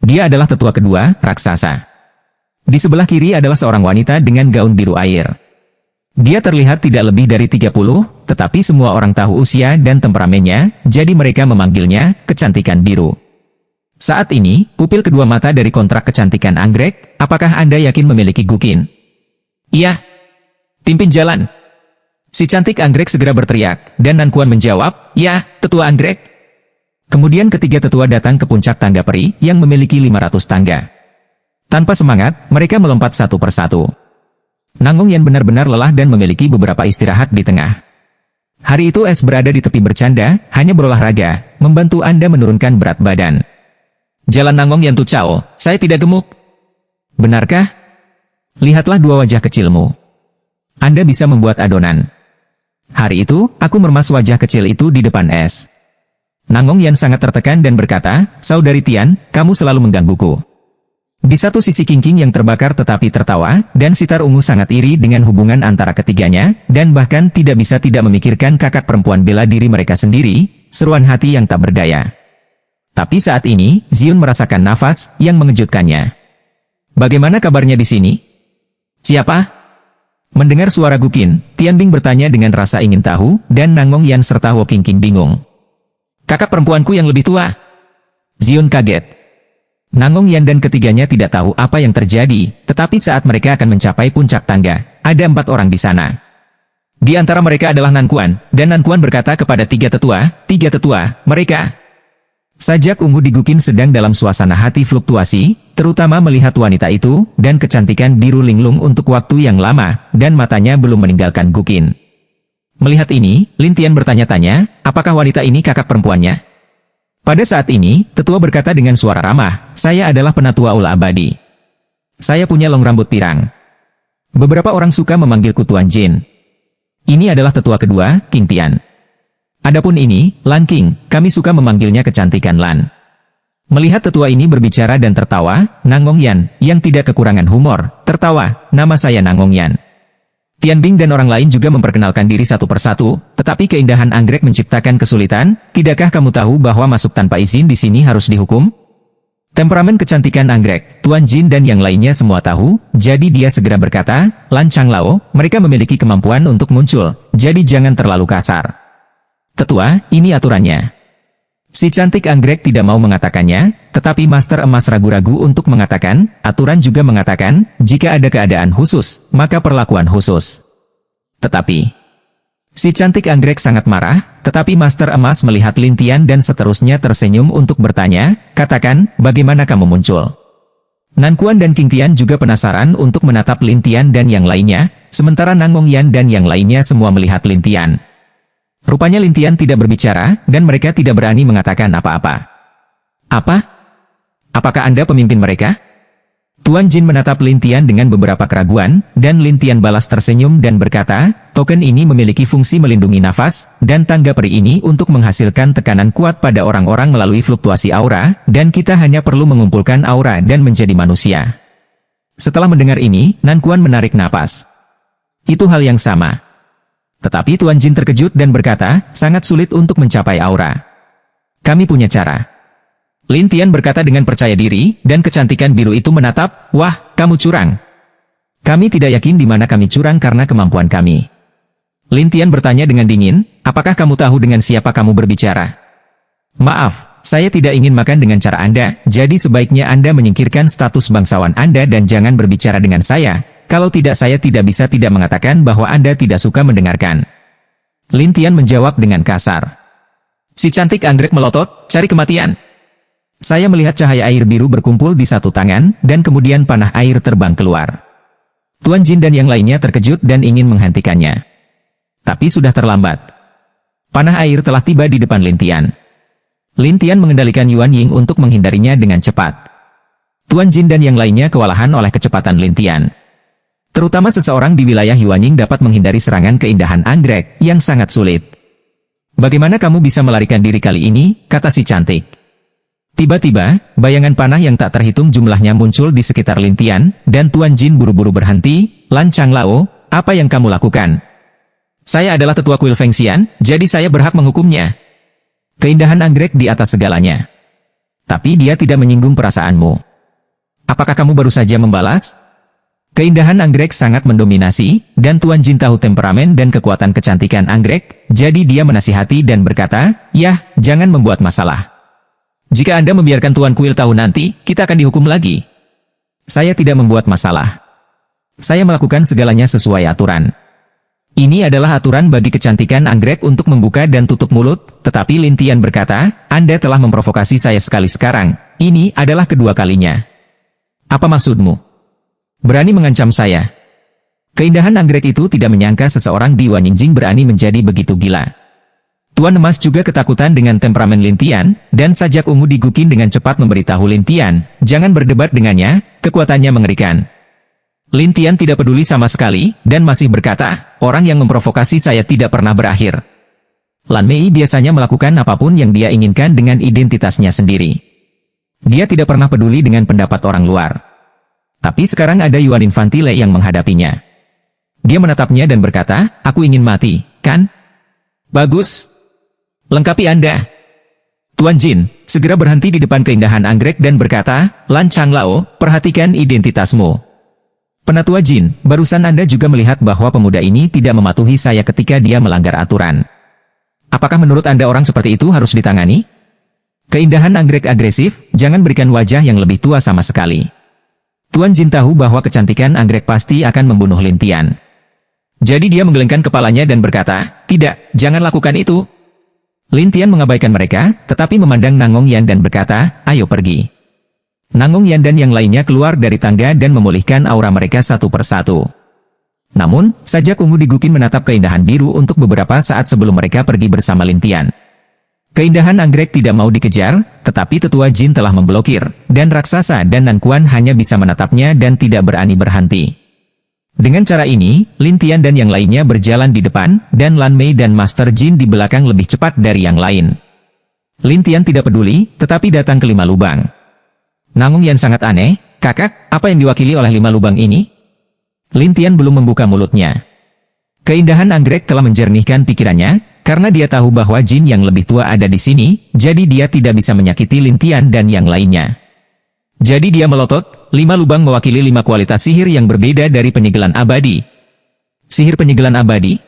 Dia adalah tetua kedua, raksasa. Di sebelah kiri adalah seorang wanita dengan gaun biru air. Dia terlihat tidak lebih dari 30, tetapi semua orang tahu usia dan temperamennya, jadi mereka memanggilnya, kecantikan biru. Saat ini, pupil kedua mata dari kontrak kecantikan anggrek, apakah Anda yakin memiliki Guqin? Iya. Pimpin jalan. Si cantik anggrek segera berteriak, dan Nan Kuan menjawab, ya, tetua anggrek. Kemudian ketiga tetua datang ke puncak tangga peri, yang memiliki 500 tangga. Tanpa semangat, mereka melompat satu persatu. Nangong Yan benar-benar lelah dan memiliki beberapa istirahat di tengah. Hari itu Es berada di tepi bercanda, hanya berolahraga, membantu Anda menurunkan berat badan. Jalan Nangong Yan Tucao, saya tidak gemuk. Benarkah? Lihatlah 2 wajah kecilmu. Anda bisa membuat adonan. Hari itu, aku meremas wajah kecil itu di depan Es. Nangong Yan sangat tertekan dan berkata, Saudari Tian, kamu selalu menggangguku. Di satu sisi King yang terbakar tetapi tertawa, dan Sitar Ungu sangat iri dengan hubungan antara ketiganya, dan bahkan tidak bisa tidak memikirkan kakak perempuan bela diri mereka sendiri, seruan hati yang tak berdaya. Tapi saat ini, Ziun merasakan nafas yang mengejutkannya. Bagaimana kabarnya di sini? Siapa? Mendengar suara Guqin, Tian Bing bertanya dengan rasa ingin tahu, dan Nangong Yan serta Wo King bingung. Kakak perempuanku yang lebih tua. Ziun kaget. Nangong Yan dan ketiganya tidak tahu apa yang terjadi, tetapi saat mereka akan mencapai puncak tangga, ada 4 orang di sana. Di antara mereka adalah Nan Kuan, dan Nan Kuan berkata kepada 3 tetua, mereka. Sajak ungu di Guqin sedang dalam suasana hati fluktuasi, terutama melihat wanita itu, dan kecantikan biru linglung untuk waktu yang lama, dan matanya belum meninggalkan Guqin. Melihat ini, Lin Tian bertanya-tanya, apakah wanita ini kakak perempuannya? Pada saat ini, tetua berkata dengan suara ramah, saya adalah penatua aula abadi. Saya punya long rambut pirang. Beberapa orang suka memanggilku Tuan Jin. Ini adalah tetua kedua, King Tian. Adapun ini, Lan King, kami suka memanggilnya kecantikan Lan. Melihat tetua ini berbicara dan tertawa, Nangong Yan, yang tidak kekurangan humor, tertawa, nama saya Nangong Yan. Tian Bing dan orang lain juga memperkenalkan diri satu persatu, tetapi keindahan anggrek menciptakan kesulitan, tidakkah kamu tahu bahwa masuk tanpa izin di sini harus dihukum? Temperamen kecantikan anggrek, Tuan Jin dan yang lainnya semua tahu, jadi dia segera berkata, Lan Changlao, mereka memiliki kemampuan untuk muncul, jadi jangan terlalu kasar. Tetua, ini aturannya. Si cantik anggrek tidak mau mengatakannya, tetapi Master Emas ragu-ragu untuk mengatakan, aturan juga mengatakan, jika ada keadaan khusus, maka perlakuan khusus. Tetapi, si cantik anggrek sangat marah, tetapi Master Emas melihat Lintian dan seterusnya tersenyum untuk bertanya, katakan, bagaimana kamu muncul? Nankuan dan Qingtian juga penasaran untuk menatap Lintian dan yang lainnya, sementara Nangongyan dan yang lainnya semua melihat Lintian. Rupanya Lintian tidak berbicara, dan mereka tidak berani mengatakan apa-apa. Apa? Apakah Anda pemimpin mereka? Tuan Jin menatap Lintian dengan beberapa keraguan, dan Lintian balas tersenyum dan berkata, token ini memiliki fungsi melindungi nafas, dan tangga peri ini untuk menghasilkan tekanan kuat pada orang-orang melalui fluktuasi aura, dan kita hanya perlu mengumpulkan aura dan menjadi manusia. Setelah mendengar ini, Nankuan menarik napas. Itu hal yang sama. Tetapi Tuan Jin terkejut dan berkata, sangat sulit untuk mencapai aura. Kami punya cara. Lintian berkata dengan percaya diri, dan kecantikan biru itu menatap, wah, kamu curang. Kami tidak yakin di mana kami curang karena kemampuan kami. Lintian bertanya dengan dingin, apakah kamu tahu dengan siapa kamu berbicara? Maaf, saya tidak ingin makan dengan cara Anda, jadi sebaiknya Anda menyingkirkan status bangsawan Anda dan jangan berbicara dengan saya. Kalau tidak saya tidak bisa tidak mengatakan bahwa Anda tidak suka mendengarkan. Lintian menjawab dengan kasar. Si cantik anggrek melotot, cari kematian. Saya melihat cahaya air biru berkumpul di satu tangan, dan kemudian panah air terbang keluar. Tuan Jin dan yang lainnya terkejut dan ingin menghentikannya. Tapi sudah terlambat. Panah air telah tiba di depan Lintian. Lintian mengendalikan Yuan Ying untuk menghindarinya dengan cepat. Tuan Jin dan yang lainnya kewalahan oleh kecepatan Lintian. Terutama seseorang di wilayah Yuanying dapat menghindari serangan keindahan anggrek yang sangat sulit. Bagaimana kamu bisa melarikan diri kali ini, kata si cantik. Tiba-tiba, bayangan panah yang tak terhitung jumlahnya muncul di sekitar Lintian, dan Tuan Jin buru-buru berhenti, Lan Changlao, apa yang kamu lakukan? Saya adalah tetua kuil Fengxian, jadi saya berhak menghukumnya. Keindahan anggrek di atas segalanya. Tapi dia tidak menyinggung perasaanmu. Apakah kamu baru saja membalas? Keindahan anggrek sangat mendominasi, dan Tuan Jin tahu temperamen dan kekuatan kecantikan anggrek, jadi dia menasihati dan berkata, yah, jangan membuat masalah. Jika Anda membiarkan Tuan Kuil tahu nanti, kita akan dihukum lagi. Saya tidak membuat masalah. Saya melakukan segalanya sesuai aturan. Ini adalah aturan bagi kecantikan anggrek untuk membuka dan tutup mulut, tetapi Lintian berkata, Anda telah memprovokasi saya sekali sekarang, ini adalah kedua kalinya. Apa maksudmu? Berani mengancam saya. Keindahan anggrek itu tidak menyangka seseorang di Yuanying berani menjadi begitu gila. Tuan Emas juga ketakutan dengan temperamen Lintian, dan sajak ungu di Guqin dengan cepat memberitahu Lintian, jangan berdebat dengannya, kekuatannya mengerikan. Lintian tidak peduli sama sekali, dan masih berkata, orang yang memprovokasi saya tidak pernah berakhir. Lan Mei biasanya melakukan apapun yang dia inginkan dengan identitasnya sendiri. Dia tidak pernah peduli dengan pendapat orang luar. Tapi sekarang ada Yuan Infantile yang menghadapinya. Dia menatapnya dan berkata, aku ingin mati, kan? Bagus. Lengkapi Anda. Tuan Jin, segera berhenti di depan keindahan anggrek dan berkata, Lan Changlao, perhatikan identitasmu. Penatua Jin, barusan Anda juga melihat bahwa pemuda ini tidak mematuhi saya ketika dia melanggar aturan. Apakah menurut Anda orang seperti itu harus ditangani? Keindahan anggrek agresif, jangan berikan wajah yang lebih tua sama sekali. Tuan Jin tahu bahwa kecantikan anggrek pasti akan membunuh Lintian. Jadi dia menggelengkan kepalanya dan berkata, tidak, jangan lakukan itu. Lintian mengabaikan mereka, tetapi memandang Nangongyan dan berkata, ayo pergi. Nangongyan dan yang lainnya keluar dari tangga dan memulihkan aura mereka satu persatu. Namun, sajak ungu di Guqin menatap keindahan biru untuk beberapa saat sebelum mereka pergi bersama Lintian. Keindahan anggrek tidak mau dikejar, tetapi tetua Jin telah memblokir, dan raksasa dan Nankuan hanya bisa menatapnya dan tidak berani berhenti. Dengan cara ini, Lintian dan yang lainnya berjalan di depan, dan Lan Mei dan Master Jin di belakang lebih cepat dari yang lain. Lintian tidak peduli, tetapi datang ke 5 lubang. Nangongyan sangat aneh, kakak, apa yang diwakili oleh 5 lubang ini? Lintian belum membuka mulutnya. Keindahan anggrek telah menjernihkan pikirannya, karena dia tahu bahwa Jin yang lebih tua ada di sini, jadi dia tidak bisa menyakiti Lintian dan yang lainnya. Jadi dia melotot, 5 lubang mewakili 5 kualitas sihir yang berbeda dari penyegelan abadi. Sihir penyegelan abadi?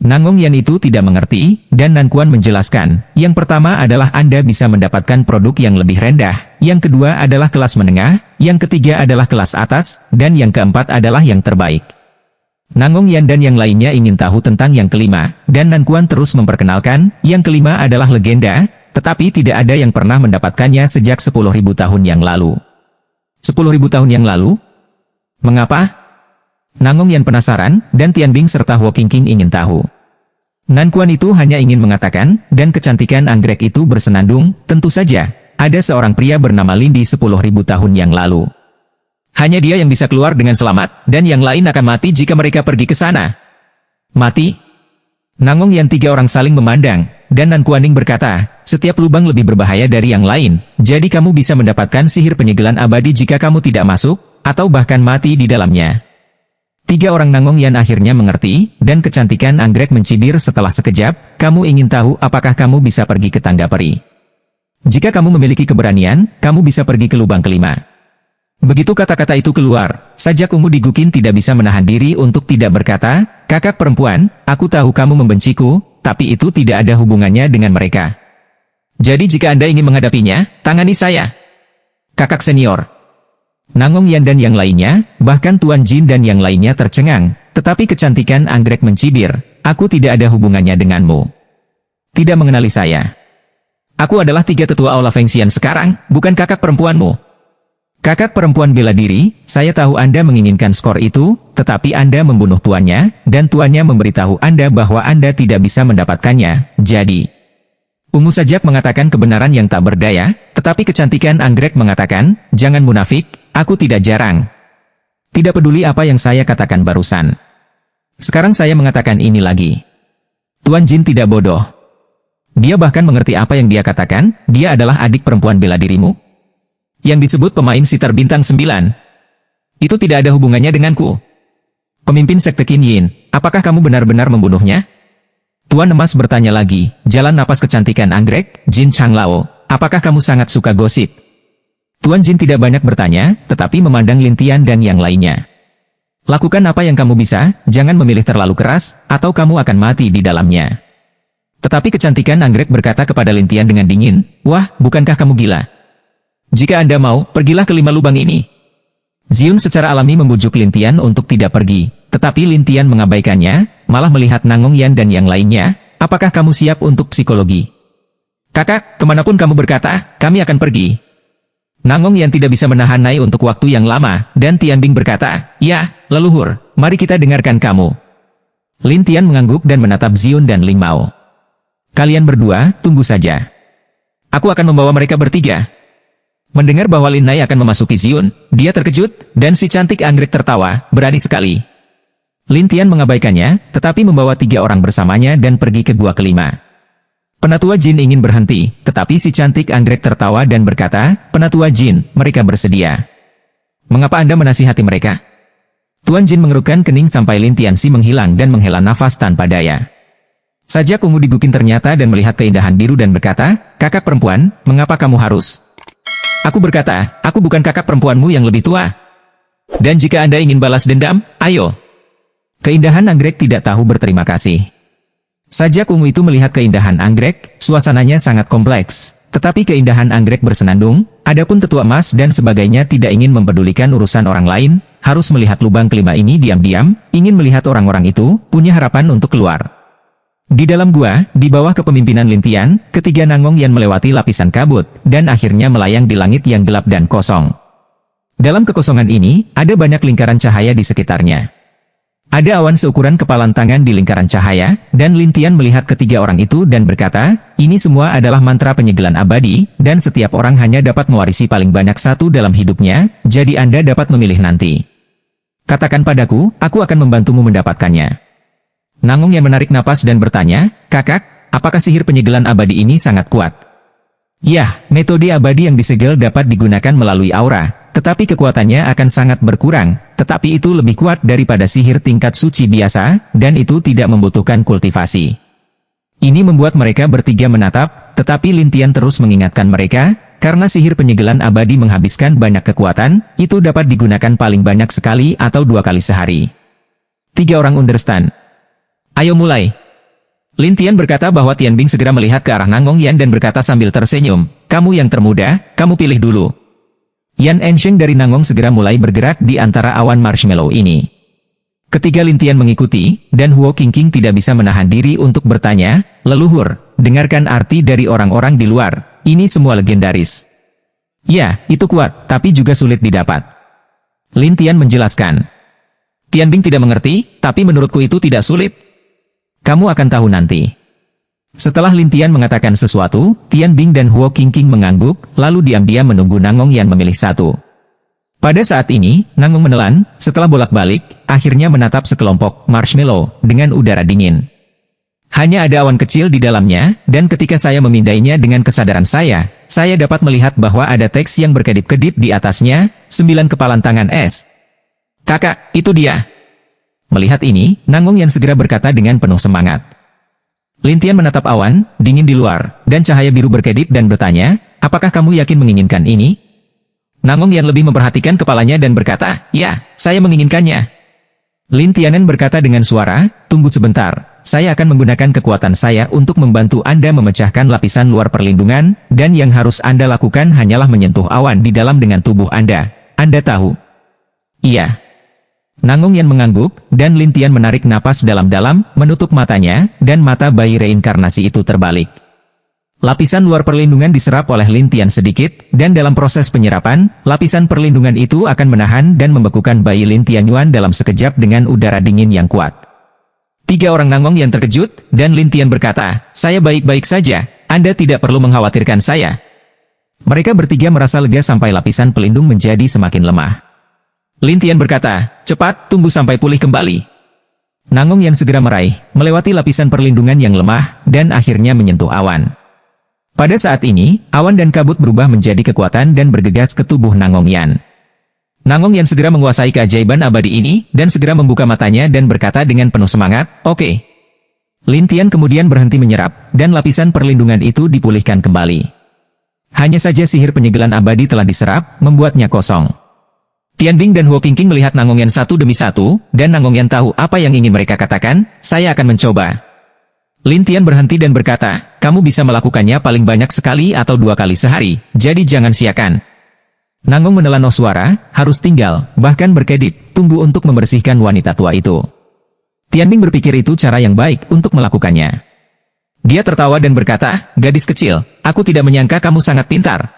Nangong Yan itu tidak mengerti, dan Nan Kuan menjelaskan, yang pertama adalah Anda bisa mendapatkan produk yang lebih rendah, yang kedua adalah kelas menengah, yang ketiga adalah kelas atas, dan yang keempat adalah yang terbaik. Nangong Yan dan yang lainnya ingin tahu tentang yang kelima, dan Nan Kuan terus memperkenalkan, yang kelima adalah legenda, tetapi tidak ada yang pernah mendapatkannya sejak 10.000 tahun yang lalu. 10.000 tahun yang lalu? Mengapa? Nangong Yan penasaran, dan Tianbing serta Huo Qingqing ingin tahu. Nan Kuan itu hanya ingin mengatakan, dan kecantikan anggrek itu bersenandung, tentu saja, ada seorang pria bernama Lin di 10.000 tahun yang lalu. Hanya dia yang bisa keluar dengan selamat, dan yang lain akan mati jika mereka pergi ke sana. Mati? Nangong Yan tiga orang saling memandang, dan Nan Kuaning berkata, setiap lubang lebih berbahaya dari yang lain, jadi kamu bisa mendapatkan sihir penyegelan abadi jika kamu tidak masuk, atau bahkan mati di dalamnya. Tiga orang Nangong Yan akhirnya mengerti, dan kecantikan anggrek mencibir setelah sekejap, kamu ingin tahu apakah kamu bisa pergi ke tangga peri. Jika kamu memiliki keberanian, kamu bisa pergi ke lubang kelima. Begitu kata-kata itu keluar, Sajak ungu di Guqin tidak bisa menahan diri untuk tidak berkata, kakak perempuan, aku tahu kamu membenciku, tapi itu tidak ada hubungannya dengan mereka. Jadi jika Anda ingin menghadapinya, tangani saya. Kakak senior. Nangong Yan dan yang lainnya, bahkan Tuan Jin dan yang lainnya tercengang, tetapi kecantikan anggrek mencibir, aku tidak ada hubungannya denganmu. Tidak mengenali saya. Aku adalah tiga tetua Aula Fengxian sekarang, bukan kakak perempuanmu. Kakak perempuan bela diri, saya tahu Anda menginginkan skor itu, tetapi Anda membunuh tuannya, dan tuannya memberitahu Anda bahwa Anda tidak bisa mendapatkannya, jadi... Ungu Sajak mengatakan kebenaran yang tak berdaya, tetapi kecantikan anggrek mengatakan, jangan munafik, aku tidak jarang. Tidak peduli apa yang saya katakan barusan. Sekarang saya mengatakan ini lagi. Tuan Jin tidak bodoh. Dia bahkan mengerti apa yang dia katakan, dia adalah adik perempuan bela dirimu. Yang disebut pemain sitar bintang 9. Itu tidak ada hubungannya denganku. Pemimpin Sekte Qin Yin, apakah kamu benar-benar membunuhnya? Tuan Emas bertanya lagi, jalan napas kecantikan anggrek, Jin Changlao, apakah kamu sangat suka gosip? Tuan Jin tidak banyak bertanya, tetapi memandang Lin Tian dan yang lainnya. Lakukan apa yang kamu bisa, jangan memilih terlalu keras, atau kamu akan mati di dalamnya. Tetapi kecantikan anggrek berkata kepada Lin Tian dengan dingin, wah, bukankah kamu gila? Jika Anda mau, pergilah ke 5 lubang ini. Ziun secara alami membujuk Lin Tian untuk tidak pergi, tetapi Lin Tian mengabaikannya, malah melihat Nangong Yan dan yang lainnya, apakah kamu siap untuk psikologi? Kakak, kemanapun kamu berkata, kami akan pergi. Nangong Yan tidak bisa menahan Nai untuk waktu yang lama, dan Tianbing berkata, ya, leluhur, mari kita dengarkan kamu. Lin Tian mengangguk dan menatap Ziun dan Ling Mao. Kalian berdua, tunggu saja. Aku akan membawa mereka bertiga. Mendengar bahwa Lin Nai akan memasuki Ziun, dia terkejut, dan si cantik anggrek tertawa, berani sekali. Lin Tian mengabaikannya, tetapi membawa 3 orang bersamanya dan pergi ke gua kelima. Penatua Jin ingin berhenti, tetapi si cantik anggrek tertawa dan berkata, Penatua Jin, mereka bersedia. Mengapa Anda menasihati mereka? Tuan Jin mengerutkan kening sampai Lin Tianxi menghilang dan menghela nafas tanpa daya. Sajak ungu di Guqin ternyata dan melihat keindahan biru dan berkata, kakak perempuan, mengapa kamu harus... Aku berkata, aku bukan kakak perempuanmu yang lebih tua. Dan jika Anda ingin balas dendam, ayo. Keindahan anggrek tidak tahu berterima kasih. Sajak ungu itu melihat keindahan anggrek, suasananya sangat kompleks. Tetapi keindahan anggrek bersenandung, adapun tetua emas dan sebagainya tidak ingin mempedulikan urusan orang lain, harus melihat lubang kelima ini diam-diam, ingin melihat orang-orang itu, punya harapan untuk keluar. Di dalam gua, di bawah kepemimpinan Lin Tian, ketiga Nangong Yan melewati lapisan kabut, dan akhirnya melayang di langit yang gelap dan kosong. Dalam kekosongan ini, ada banyak lingkaran cahaya di sekitarnya. Ada awan seukuran kepalan tangan di lingkaran cahaya, dan Lin Tian melihat ketiga orang itu dan berkata, ini semua adalah mantra penyegelan abadi, dan setiap orang hanya dapat mewarisi paling banyak satu dalam hidupnya, jadi Anda dapat memilih nanti. Katakan padaku, aku akan membantumu mendapatkannya. Nangong yang menarik napas dan bertanya, kakak, apakah sihir penyegelan abadi ini sangat kuat? Ya, metode abadi yang disegel dapat digunakan melalui aura, tetapi kekuatannya akan sangat berkurang, tetapi itu lebih kuat daripada sihir tingkat suci biasa, dan itu tidak membutuhkan kultivasi. Ini membuat mereka bertiga menatap, tetapi Lin Tian terus mengingatkan mereka, karena sihir penyegelan abadi menghabiskan banyak kekuatan, itu dapat digunakan paling banyak sekali atau 2 kali sehari. 3 orang understand. Ayo mulai. Lin Tian berkata bahwa Tian Bing segera melihat ke arah Nangong Yan dan berkata sambil tersenyum, "Kamu yang termuda, kamu pilih dulu." Yan Ensheng dari Nangong segera mulai bergerak di antara awan marshmallow ini. Ketika Lin Tian mengikuti, dan Huo Qingqing tidak bisa menahan diri untuk bertanya, "Leluhur, dengarkan arti dari orang-orang di luar, ini semua legendaris." "Ya, itu kuat, tapi juga sulit didapat." Lin Tian menjelaskan. "Tian Bing tidak mengerti, tapi menurutku itu tidak sulit. Kamu akan tahu nanti." Setelah Lin Tian mengatakan sesuatu, Tian Bing dan Huo Qingqing mengangguk, lalu diam-diam menunggu Nangong Yan memilih satu. Pada saat ini, Nangong menelan, setelah bolak-balik, akhirnya menatap sekelompok marshmallow dengan udara dingin. Hanya ada awan kecil di dalamnya, dan ketika saya memindainya dengan kesadaran saya dapat melihat bahwa ada teks yang berkedip-kedip di atasnya, 9 kepalan tangan es. "Kakak, itu dia." Melihat ini, Nangong Yan segera berkata dengan penuh semangat. Lin Tian menatap awan, dingin di luar, dan cahaya biru berkedip dan bertanya, "Apakah kamu yakin menginginkan ini?" Nangong Yan lebih memperhatikan kepalanya dan berkata, "Ya, saya menginginkannya." Lin Tianen berkata dengan suara, "Tunggu sebentar, saya akan menggunakan kekuatan saya untuk membantu Anda memecahkan lapisan luar perlindungan, dan yang harus Anda lakukan hanyalah menyentuh awan di dalam dengan tubuh Anda. Anda tahu?" "Iya." Nangong Yan mengangguk, dan Lin Tian menarik napas dalam-dalam, menutup matanya, dan mata bayi reinkarnasi itu terbalik. Lapisan luar perlindungan diserap oleh Lin Tian sedikit, dan dalam proses penyerapan, lapisan perlindungan itu akan menahan dan membekukan bayi Lin Tianyuan dalam sekejap dengan udara dingin yang kuat. 3 orang Nangong Yan terkejut, dan Lin Tian berkata, "Saya baik-baik saja, Anda tidak perlu mengkhawatirkan saya." Mereka bertiga merasa lega sampai lapisan pelindung menjadi semakin lemah. Lin Tian berkata, "Cepat, tunggu sampai pulih kembali." Nangong Yan segera meraih, melewati lapisan perlindungan yang lemah, dan akhirnya menyentuh awan. Pada saat ini, awan dan kabut berubah menjadi kekuatan dan bergegas ke tubuh Nangong Yan. Nangong Yan segera menguasai keajaiban abadi ini, dan segera membuka matanya dan berkata dengan penuh semangat, "Oke." Lin Tian kemudian berhenti menyerap, dan lapisan perlindungan itu dipulihkan kembali. Hanya saja sihir penyegelan abadi telah diserap, membuatnya kosong. Tian Bing dan Huo Qingqing melihat Nangong Yan satu demi satu, dan Nangong Yan tahu apa yang ingin mereka katakan, "Saya akan mencoba." Lin Tian berhenti dan berkata, "Kamu bisa melakukannya paling banyak sekali atau 2 kali sehari, jadi jangan siakan." Nangong menelan suara, "Harus tinggal, bahkan berkedip, tunggu untuk membersihkan wanita tua itu." Tian Bing berpikir itu cara yang baik untuk melakukannya. Dia tertawa dan berkata, "Gadis kecil, aku tidak menyangka kamu sangat pintar.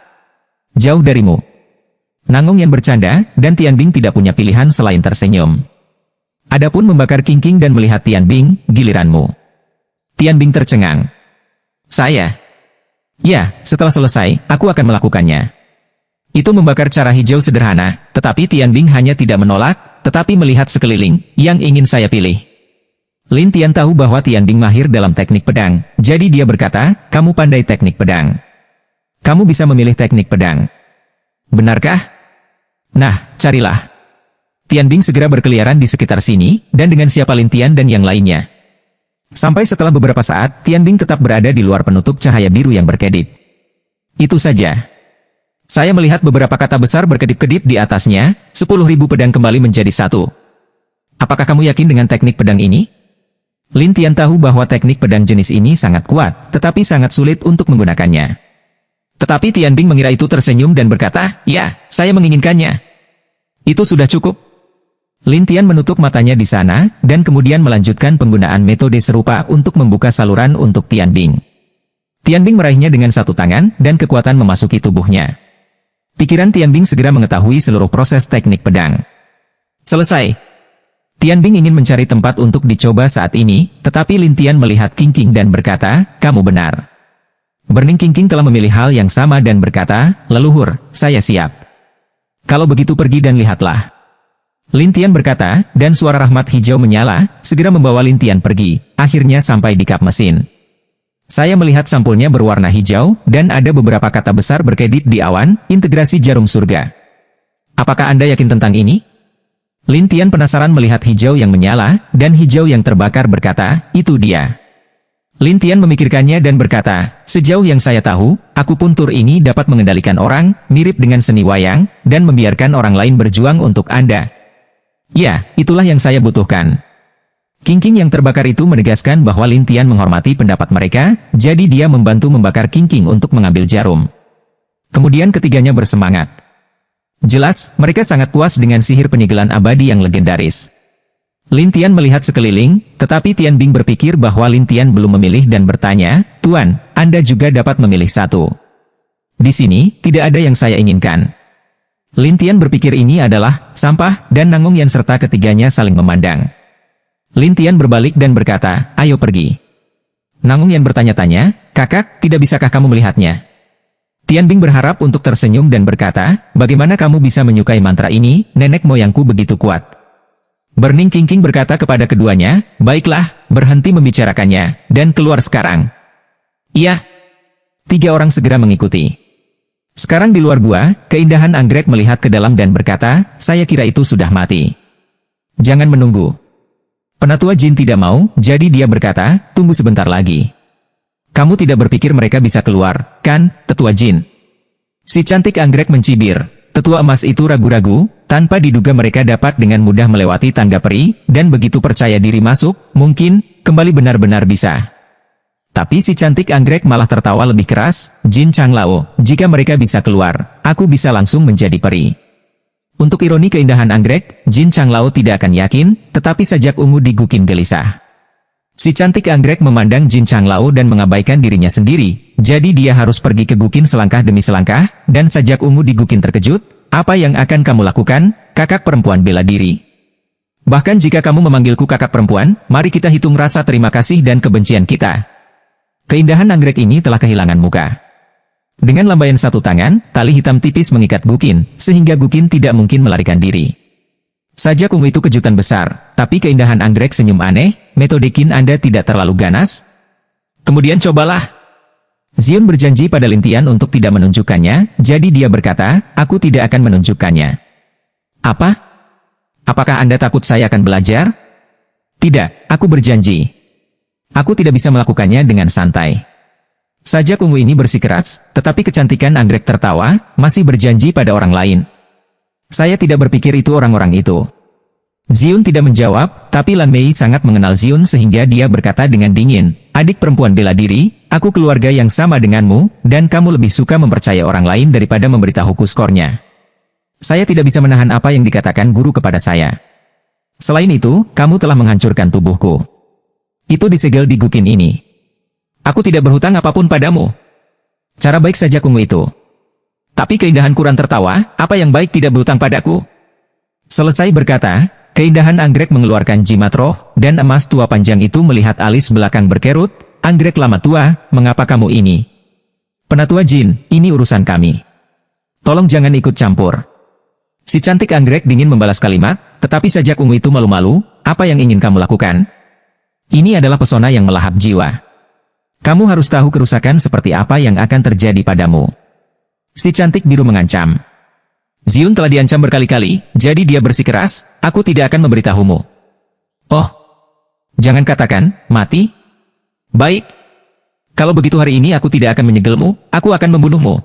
Jauh darimu." Nangong Yan bercanda, dan Tian Bing tidak punya pilihan selain tersenyum. Adapun membakar Qingqing dan melihat Tian Bing, "Giliranmu." Tian Bing tercengang. "Saya?" "Ya, setelah selesai, aku akan melakukannya." Itu membakar cara hijau sederhana, tetapi Tian Bing hanya tidak menolak, tetapi melihat sekeliling, "Yang ingin saya pilih." Lin Tian tahu bahwa Tian Bing mahir dalam teknik pedang, jadi dia berkata, "Kamu pandai teknik pedang. Kamu bisa memilih teknik pedang. Benarkah? Nah, carilah." Tian Bing segera berkeliaran di sekitar sini, dan dengan siapa Lin Tian dan yang lainnya. Sampai setelah beberapa saat, Tian Bing tetap berada di luar penutup cahaya biru yang berkedip. Itu saja. Saya melihat beberapa kata besar berkedip-kedip di atasnya, 10.000 pedang kembali menjadi 1. Apakah kamu yakin dengan teknik pedang ini? Lin Tian tahu bahwa teknik pedang jenis ini sangat kuat, tetapi sangat sulit untuk menggunakannya. Tetapi Tian Bing mengira itu tersenyum dan berkata, "Ya, saya menginginkannya." "Itu sudah cukup." Lin Tian menutup matanya di sana, dan kemudian melanjutkan penggunaan metode serupa untuk membuka saluran untuk Tian Bing. Tian Bing meraihnya dengan satu tangan, dan kekuatan memasuki tubuhnya. Pikiran Tian Bing segera mengetahui seluruh proses teknik pedang. Selesai. Tian Bing ingin mencari tempat untuk dicoba saat ini, tetapi Lin Tian melihat Qingqing dan berkata, "Kamu benar." Burning Qingqing telah memilih hal yang sama dan berkata, "Leluhur, saya siap. Kalau begitu pergi dan lihatlah." Lin Tian berkata, dan suara rahmat hijau menyala, segera membawa Lin Tian pergi, akhirnya sampai di kap mesin. Saya melihat sampulnya berwarna hijau, dan ada beberapa kata besar berkedip di awan, integrasi jarum surga. "Apakah Anda yakin tentang ini?" Lin Tian penasaran melihat hijau yang menyala, dan hijau yang terbakar berkata, "Itu dia." Lin Tian memikirkannya dan berkata, "Sejauh yang saya tahu, akupuntur ini dapat mengendalikan orang, mirip dengan seni wayang, dan membiarkan orang lain berjuang untuk Anda." "Ya, itulah yang saya butuhkan." King-king yang terbakar itu menegaskan bahwa Lin Tian menghormati pendapat mereka, jadi dia membantu membakar king-king untuk mengambil jarum. Kemudian ketiganya bersemangat. Jelas, mereka sangat puas dengan sihir penyegelan abadi yang legendaris. Lin Tian melihat sekeliling, tetapi Tian Bing berpikir bahwa Lin Tian belum memilih dan bertanya, "Tuan, Anda juga dapat memilih satu." "Di sini, tidak ada yang saya inginkan." Lin Tian berpikir ini adalah sampah, dan Nangong Yan serta ketiganya saling memandang. Lin Tian berbalik dan berkata, "Ayo pergi." Nangong Yan bertanya-tanya, "Kakak, tidak bisakah kamu melihatnya?" Tian Bing berharap untuk tersenyum dan berkata, "Bagaimana kamu bisa menyukai mantra ini, nenek moyangku begitu kuat." Burning King berkata kepada keduanya, "Baiklah, berhenti membicarakannya, dan keluar sekarang." "Iya." 3 orang segera mengikuti. Sekarang di luar gua, keindahan anggrek melihat ke dalam dan berkata, "Saya kira itu sudah mati." "Jangan menunggu." Penatua Jin tidak mau, jadi dia berkata, "Tunggu sebentar lagi." "Kamu tidak berpikir mereka bisa keluar, kan, Tetua Jin?" Si cantik anggrek mencibir. Tetua emas itu ragu-ragu, tanpa diduga mereka dapat dengan mudah melewati tangga peri, dan begitu percaya diri masuk, mungkin, kembali benar-benar bisa. Tapi si cantik anggrek malah tertawa lebih keras, "Jin Changlao, jika mereka bisa keluar, aku bisa langsung menjadi peri." Untuk ironi keindahan anggrek, Jin Changlao tidak akan yakin, tetapi sajak ungu di Gukin gelisah. Si cantik anggrek memandang Jin Changlao dan mengabaikan dirinya sendiri, jadi dia harus pergi ke Gukin selangkah demi selangkah, dan sajak ungu di Gukin terkejut, "Apa yang akan kamu lakukan, kakak perempuan bela diri? Bahkan jika kamu memanggilku kakak perempuan, mari kita hitung rasa terima kasih dan kebencian kita." Keindahan anggrek ini telah kehilangan muka. Dengan lambaian satu tangan, tali hitam tipis mengikat Gukin, sehingga Gukin tidak mungkin melarikan diri. Sajak ungu itu kejutan besar, tapi keindahan anggrek senyum aneh, "Metode Qin Anda tidak terlalu ganas? Kemudian cobalah." Zion berjanji pada Lin Tian untuk tidak menunjukkannya, jadi dia berkata, "Aku tidak akan menunjukkannya." "Apa? Apakah Anda takut saya akan belajar?" "Tidak, aku berjanji. Aku tidak bisa melakukannya dengan santai." Sajak ungu ini bersikeras, tetapi kecantikan anggrek tertawa, masih berjanji pada orang lain. "Saya tidak berpikir itu orang-orang itu." Zion tidak menjawab, tapi Lan Mei sangat mengenal Zion sehingga dia berkata dengan dingin, "Adik perempuan bela diri, aku keluarga yang sama denganmu, dan kamu lebih suka mempercayai orang lain daripada memberitahuku skornya. Saya tidak bisa menahan apa yang dikatakan guru kepada saya. Selain itu, kamu telah menghancurkan tubuhku. Itu disegel di Gukin ini. Aku tidak berhutang apapun padamu." Cara baik saja ungu itu. "Tapi keindahan kurang tertawa, apa yang baik tidak berhutang padaku?" Selesai berkata, keindahan anggrek mengeluarkan jimat roh, dan emas tua panjang itu melihat alis belakang berkerut, "Anggrek lama tua, mengapa kamu ini?" "Penatua Jin, ini urusan kami. Tolong jangan ikut campur." Si cantik anggrek dingin membalas kalimat, tetapi sajak ungu itu malu-malu, "Apa yang ingin kamu lakukan? Ini adalah pesona yang melahap jiwa. Kamu harus tahu kerusakan seperti apa yang akan terjadi padamu." Si cantik biru mengancam. "Zion telah diancam berkali-kali, jadi dia bersikeras, aku tidak akan memberitahumu." "Oh, jangan katakan, mati? Baik. Kalau begitu hari ini aku tidak akan menyegelmu, aku akan membunuhmu."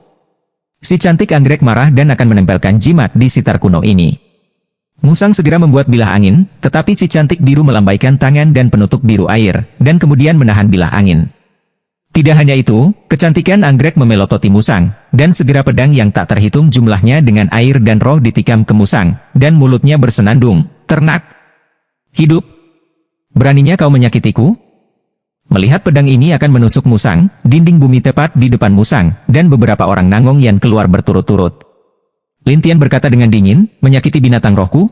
Si cantik anggrek marah dan akan menempelkan jimat di sitar kuno ini. Musang segera membuat bilah angin, tetapi si cantik biru melambaikan tangan dan penutup biru air, dan kemudian menahan bilah angin. Tidak hanya itu, kecantikan anggrek memelototi musang, dan segera pedang yang tak terhitung jumlahnya dengan air dan roh ditikam ke musang, dan mulutnya bersenandung, "Ternak hidup, beraninya kau menyakitiku?" Melihat pedang ini akan menusuk musang, dinding bumi tepat di depan musang, dan beberapa orang Nangong Yan keluar berturut-turut. Lin Tian berkata dengan dingin, "Menyakiti binatang rohku?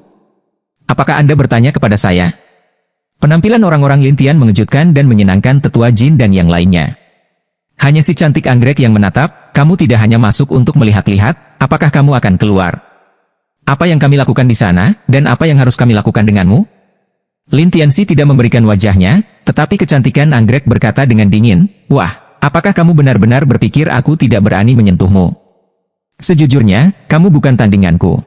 Apakah Anda bertanya kepada saya?" Penampilan orang-orang Lin Tian mengejutkan dan menyenangkan Tetua Jin dan yang lainnya. Hanya si cantik anggrek yang menatap, "Kamu tidak hanya masuk untuk melihat-lihat, apakah kamu akan keluar? Apa yang kami lakukan di sana, dan apa yang harus kami lakukan denganmu?" Lin Tianxi tidak memberikan wajahnya, tetapi kecantikan anggrek berkata dengan dingin, "Wah, apakah kamu benar-benar berpikir aku tidak berani menyentuhmu? Sejujurnya, kamu bukan tandinganku."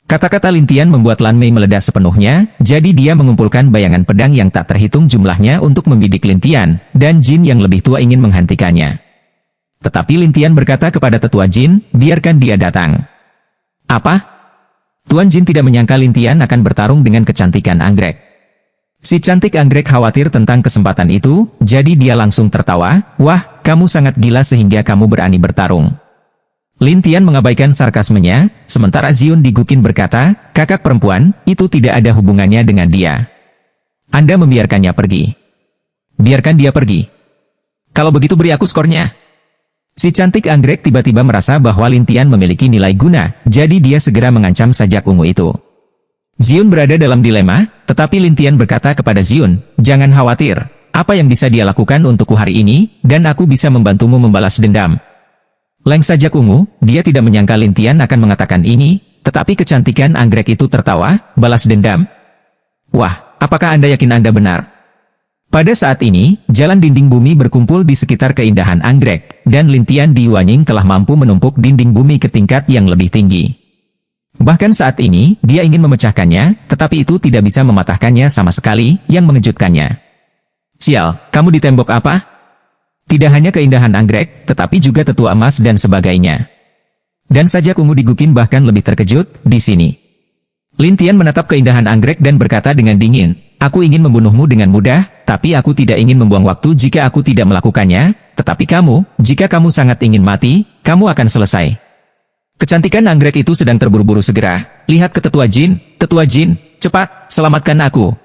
Kata-kata Lin Tian membuat Lan Mei meledak sepenuhnya, jadi dia mengumpulkan bayangan pedang yang tak terhitung jumlahnya untuk membidik Lin Tian, dan Jin yang lebih tua ingin menghentikannya. Tetapi Lin Tian berkata kepada Tetua Jin, "Biarkan dia datang." "Apa?" Tuan Jin tidak menyangka Lin Tian akan bertarung dengan kecantikan anggrek. Si cantik anggrek khawatir tentang kesempatan itu, jadi dia langsung tertawa, "Wah, kamu sangat gila sehingga kamu berani bertarung." Lin Tian mengabaikan sarkasmenya, sementara Ziun Digukin berkata, "Kakak perempuan, itu tidak ada hubungannya dengan dia. Anda membiarkannya pergi." "Biarkan dia pergi. Kalau begitu beri aku skornya." Si cantik anggrek tiba-tiba merasa bahwa Lin Tian memiliki nilai guna, jadi dia segera mengancam sajak ungu itu. Ziun berada dalam dilema, tetapi Lin Tian berkata kepada Ziun, "Jangan khawatir, apa yang bisa dia lakukan untukku hari ini, dan aku bisa membantumu membalas dendam." Leng sajak ungu, dia tidak menyangka Lin Tian akan mengatakan ini, tetapi kecantikan anggrek itu tertawa, "Balas dendam? Wah, apakah Anda yakin Anda benar?" Pada saat ini, jalan dinding bumi berkumpul di sekitar keindahan anggrek, dan Lin Tian di Yuanying telah mampu menumpuk dinding bumi ke tingkat yang lebih tinggi. Bahkan saat ini, dia ingin memecahkannya, tetapi itu tidak bisa mematahkannya sama sekali, yang mengejutkannya. "Sial, kamu di tembok apa?" Tidak hanya keindahan anggrek, tetapi juga tetua emas dan sebagainya. Dan sajak ungu Digukin bahkan lebih terkejut, di sini. Lin Tian menatap keindahan anggrek dan berkata dengan dingin, "Aku ingin membunuhmu dengan mudah, tapi aku tidak ingin membuang waktu jika aku tidak melakukannya, tetapi kamu, jika kamu sangat ingin mati, kamu akan selesai." Kecantikan anggrek itu sedang terburu-buru segera. "Lihat ke Tetua Jin, cepat, selamatkan aku."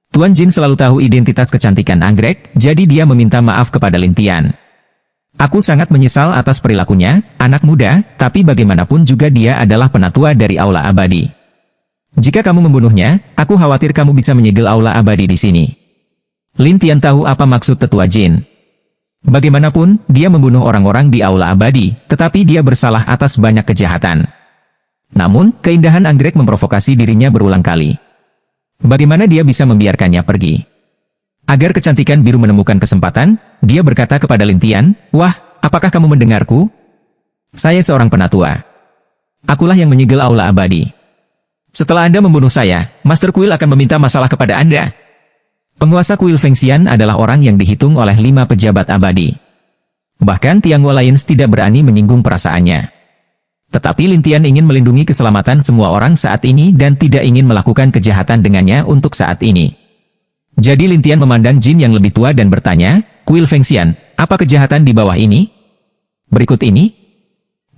Tuan Jin selalu tahu identitas kecantikan anggrek, jadi dia meminta maaf kepada Lin Tian. "Aku sangat menyesal atas perilakunya, anak muda, tapi bagaimanapun juga dia adalah penatua dari Aula Abadi. Jika kamu membunuhnya, aku khawatir kamu bisa menyegel Aula Abadi di sini." Lin Tian tahu apa maksud Tetua Jin. Bagaimanapun, dia membunuh orang-orang di Aula Abadi, tetapi dia bersalah atas banyak kejahatan. Namun, keindahan anggrek memprovokasi dirinya berulang kali. Bagaimana dia bisa membiarkannya pergi? Agar kecantikan biru menemukan kesempatan, dia berkata kepada Lin Tian, "Wah, apakah kamu mendengarku? Saya seorang penatua. Akulah yang menyegel Aula Abadi. Setelah Anda membunuh saya, Master Kuil akan meminta masalah kepada Anda." Penguasa kuil Fengxian adalah orang yang dihitung oleh 5 pejabat abadi. Bahkan Tiang Alliance tidak berani menyinggung perasaannya. Tetapi Lin Tian ingin melindungi keselamatan semua orang saat ini dan tidak ingin melakukan kejahatan dengannya untuk saat ini. Jadi Lin Tian memandang Jin yang lebih tua dan bertanya, "Kuil Fengxian, apa kejahatan di bawah ini? Berikut ini?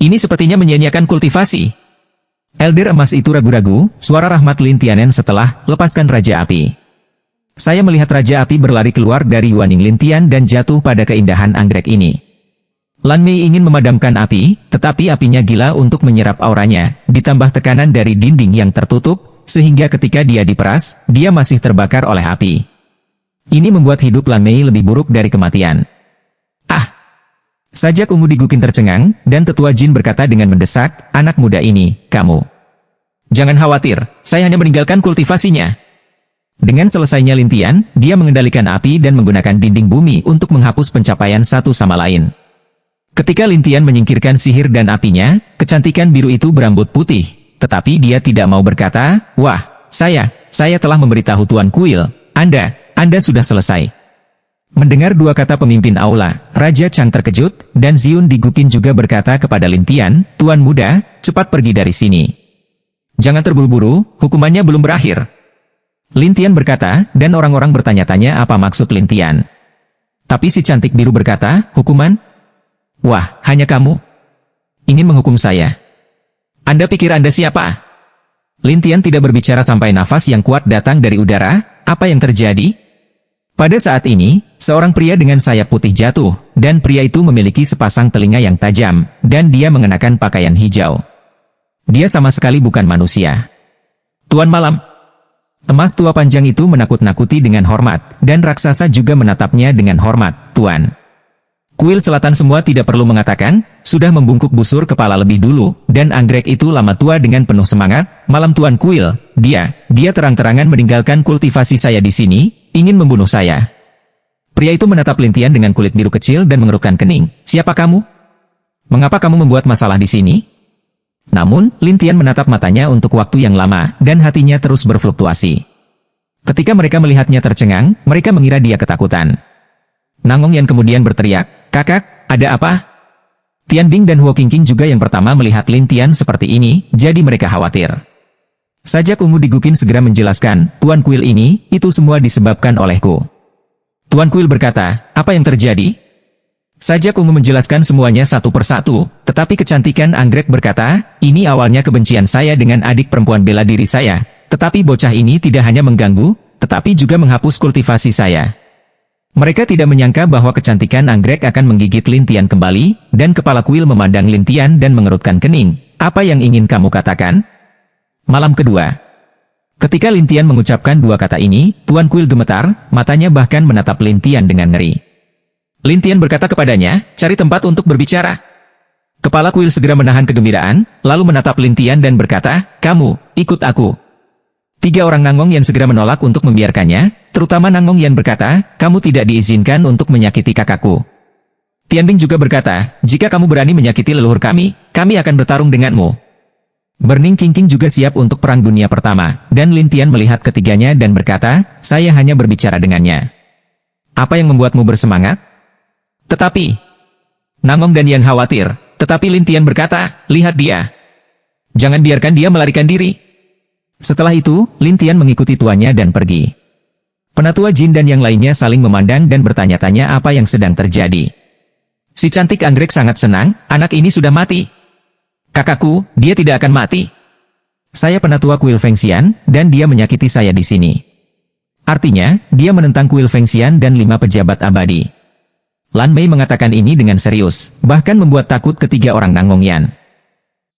Ini sepertinya menyia-nyiakan kultivasi." Elder emas itu ragu-ragu, suara rahmat Lin Tianen setelah lepaskan Raja Api. "Saya melihat Raja Api berlari keluar dari Yuanying Lin Tian dan jatuh pada keindahan anggrek ini. Lan Mei ingin memadamkan api, tetapi apinya gila untuk menyerap auranya, ditambah tekanan dari dinding yang tertutup, sehingga ketika dia diperas, dia masih terbakar oleh api. Ini membuat hidup Lan Mei lebih buruk dari kematian." "Ah!" Sajak ungu Digukin tercengang, dan Tetua Jin berkata dengan mendesak, "Anak muda ini, kamu. Jangan khawatir, saya hanya meninggalkan kultivasinya." Dengan selesainya Lin Tian, dia mengendalikan api dan menggunakan dinding bumi untuk menghapus pencapaian satu sama lain. Ketika Lin Tian menyingkirkan sihir dan apinya, kecantikan biru itu berambut putih, tetapi dia tidak mau berkata, "Wah, saya telah memberitahu Tuan Kuil, Anda sudah selesai." Mendengar dua kata pemimpin aula, Raja Chang terkejut, dan Ziun Digukin juga berkata kepada Lin Tian, "Tuan muda, cepat pergi dari sini. Jangan terburu-buru, hukumannya belum berakhir." Lin Tian berkata, dan orang-orang bertanya-tanya apa maksud Lin Tian. Tapi si cantik biru berkata, "Hukuman? Wah, hanya kamu ingin menghukum saya. Anda pikir Anda siapa?" Lin Tian tidak berbicara sampai nafas yang kuat datang dari udara. Apa yang terjadi? Pada saat ini, seorang pria dengan sayap putih jatuh, dan pria itu memiliki sepasang telinga yang tajam, dan dia mengenakan pakaian hijau. Dia sama sekali bukan manusia. "Tuan Malam." Emas tua panjang itu menakut-nakuti dengan hormat, dan raksasa juga menatapnya dengan hormat, "Tuan." Kuil Selatan semua tidak perlu mengatakan, sudah membungkuk busur kepala lebih dulu, dan anggrek itu lama tua dengan penuh semangat, "Malam Tuan Kuil, dia terang-terangan meninggalkan kultivasi saya di sini, ingin membunuh saya." Pria itu menatap Lin Tian dengan kulit biru kecil dan mengerutkan kening, "Siapa kamu? Mengapa kamu membuat masalah di sini?" Namun, Lin Tian menatap matanya untuk waktu yang lama, dan hatinya terus berfluktuasi. Ketika mereka melihatnya tercengang, mereka mengira dia ketakutan. Nangong Yan kemudian berteriak, "Kakak, ada apa?" Tian Bing dan Huo Qingqing juga yang pertama melihat Lin Tian seperti ini, jadi mereka khawatir. Sajak ungu di Gukin segera menjelaskan, Tuan Kuil itu semua disebabkan olehku. Tuan Kuil berkata, apa yang terjadi? Sajak ungu menjelaskan semuanya satu persatu, tetapi kecantikan anggrek berkata, ini awalnya kebencian saya dengan adik perempuan bela diri saya, tetapi bocah ini tidak hanya mengganggu, tetapi juga menghapus kultivasi saya. Mereka tidak menyangka bahwa kecantikan anggrek akan menggigit Lintian kembali, dan kepala kuil memandang Lintian dan mengerutkan kening. Apa yang ingin kamu katakan? Malam kedua. Ketika Lintian mengucapkan dua kata ini, Tuan Kuil gemetar, matanya bahkan menatap Lintian dengan ngeri. Lintian berkata kepadanya, cari tempat untuk berbicara. Kepala kuil segera menahan kegembiraan, lalu menatap Lintian dan berkata, kamu, ikut aku. 3 orang Nangong Yan segera menolak untuk membiarkannya, terutama Nangong Yan berkata, kamu tidak diizinkan untuk menyakiti kakakku. Tianbing juga berkata, jika kamu berani menyakiti leluhur kami akan bertarung denganmu. Burning King juga siap untuk Perang Dunia Pertama, dan Lintian melihat ketiganya dan berkata, saya hanya berbicara dengannya. Apa yang membuatmu bersemangat? Tetapi, Nangong dan Yan khawatir, tetapi Lintian berkata, lihat dia. Jangan biarkan dia melarikan diri. Setelah itu, Lintian mengikuti tuannya dan pergi. Penatua Jin dan yang lainnya saling memandang dan bertanya-tanya apa yang sedang terjadi. Si cantik anggrek sangat senang, anak ini sudah mati. Kakakku, dia tidak akan mati. Saya penatua kuil Fengxian, dan dia menyakiti saya di sini. Artinya, dia menentang kuil Fengxian dan 5 pejabat abadi. Lan Mei mengatakan ini dengan serius, bahkan membuat takut ketiga orang Nangong Yan.